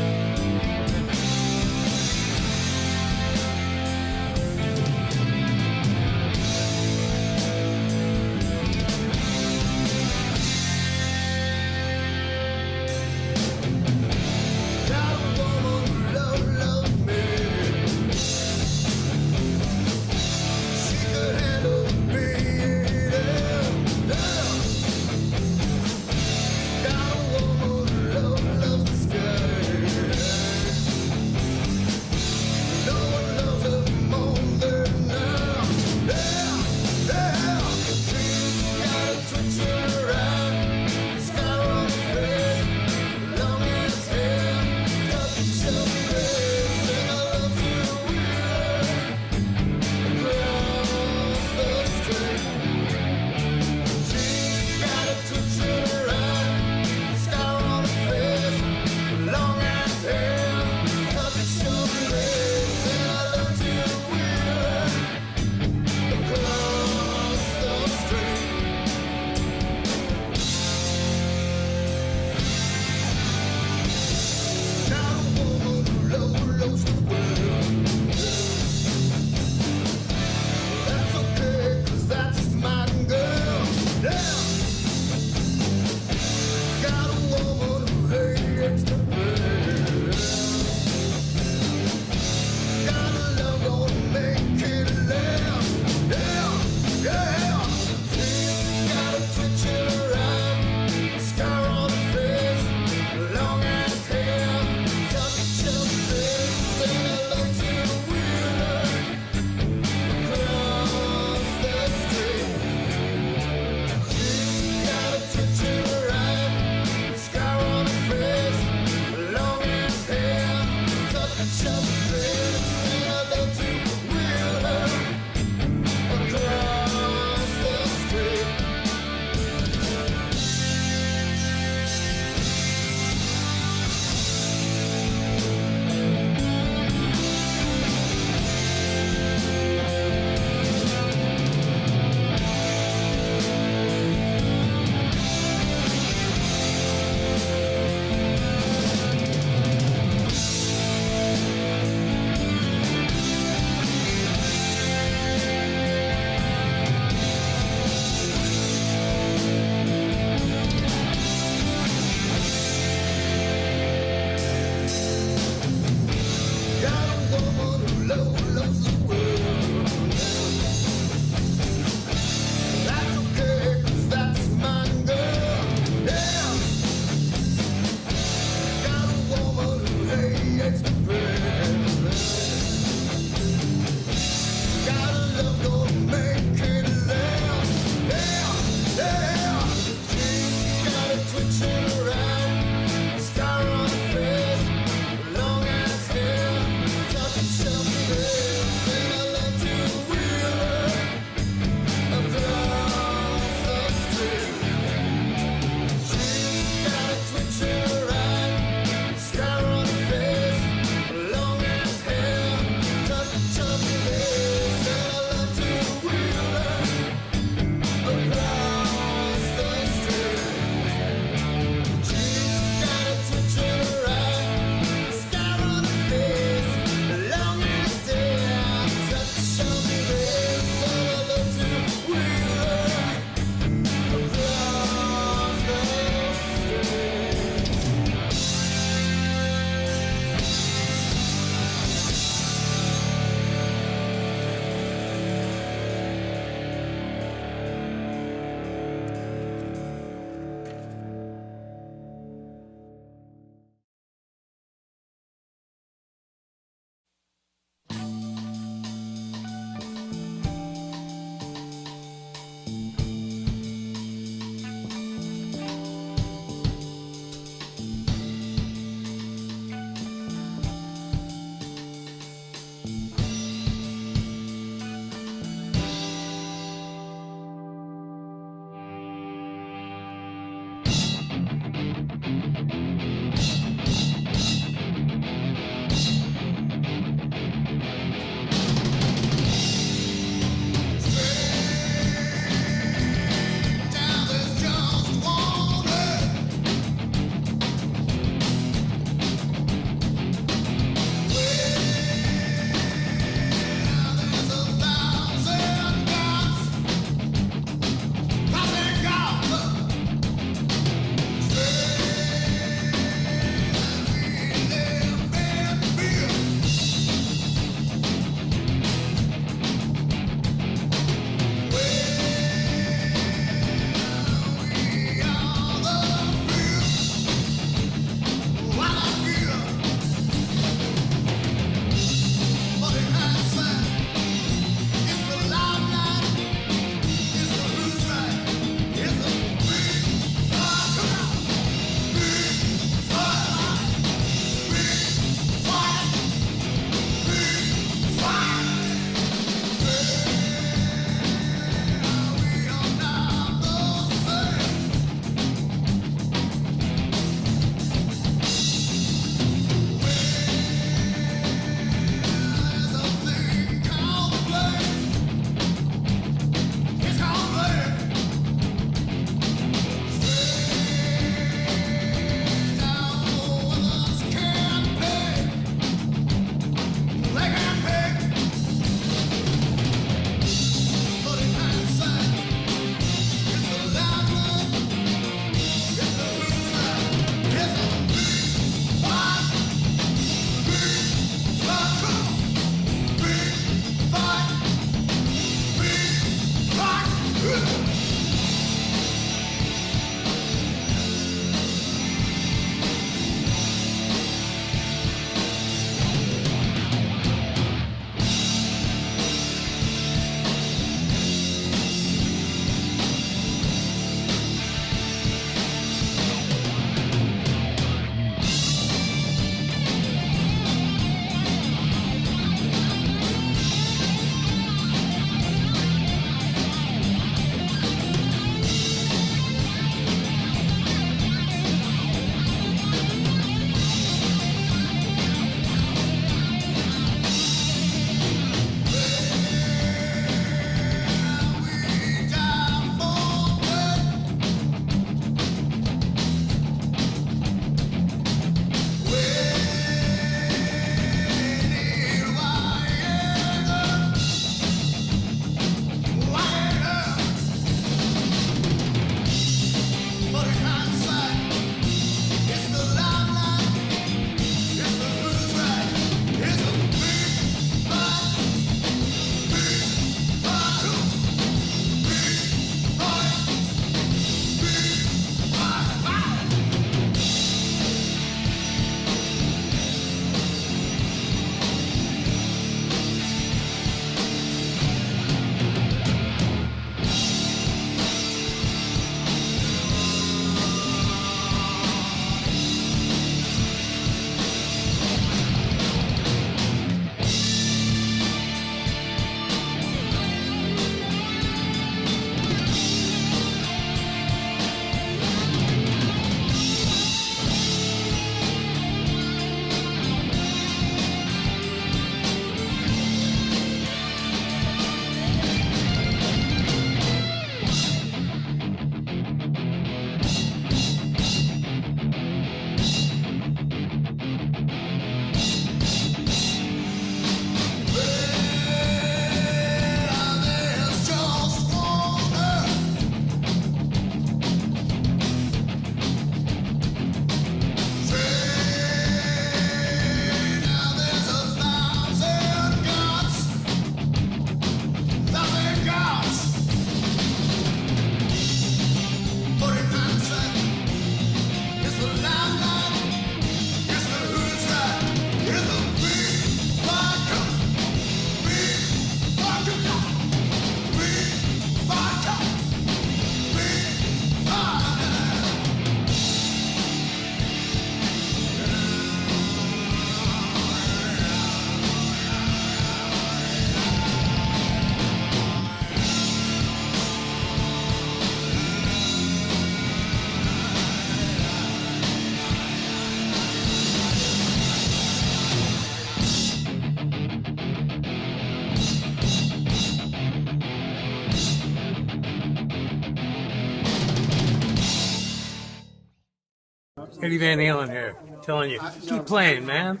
Eddie Van Halen here, telling you, keep playing, man.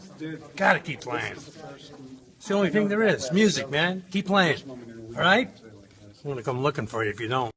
Gotta keep playing. It's the only thing there is. Music, man. Keep playing. All right? I'm gonna come looking for you if you don't.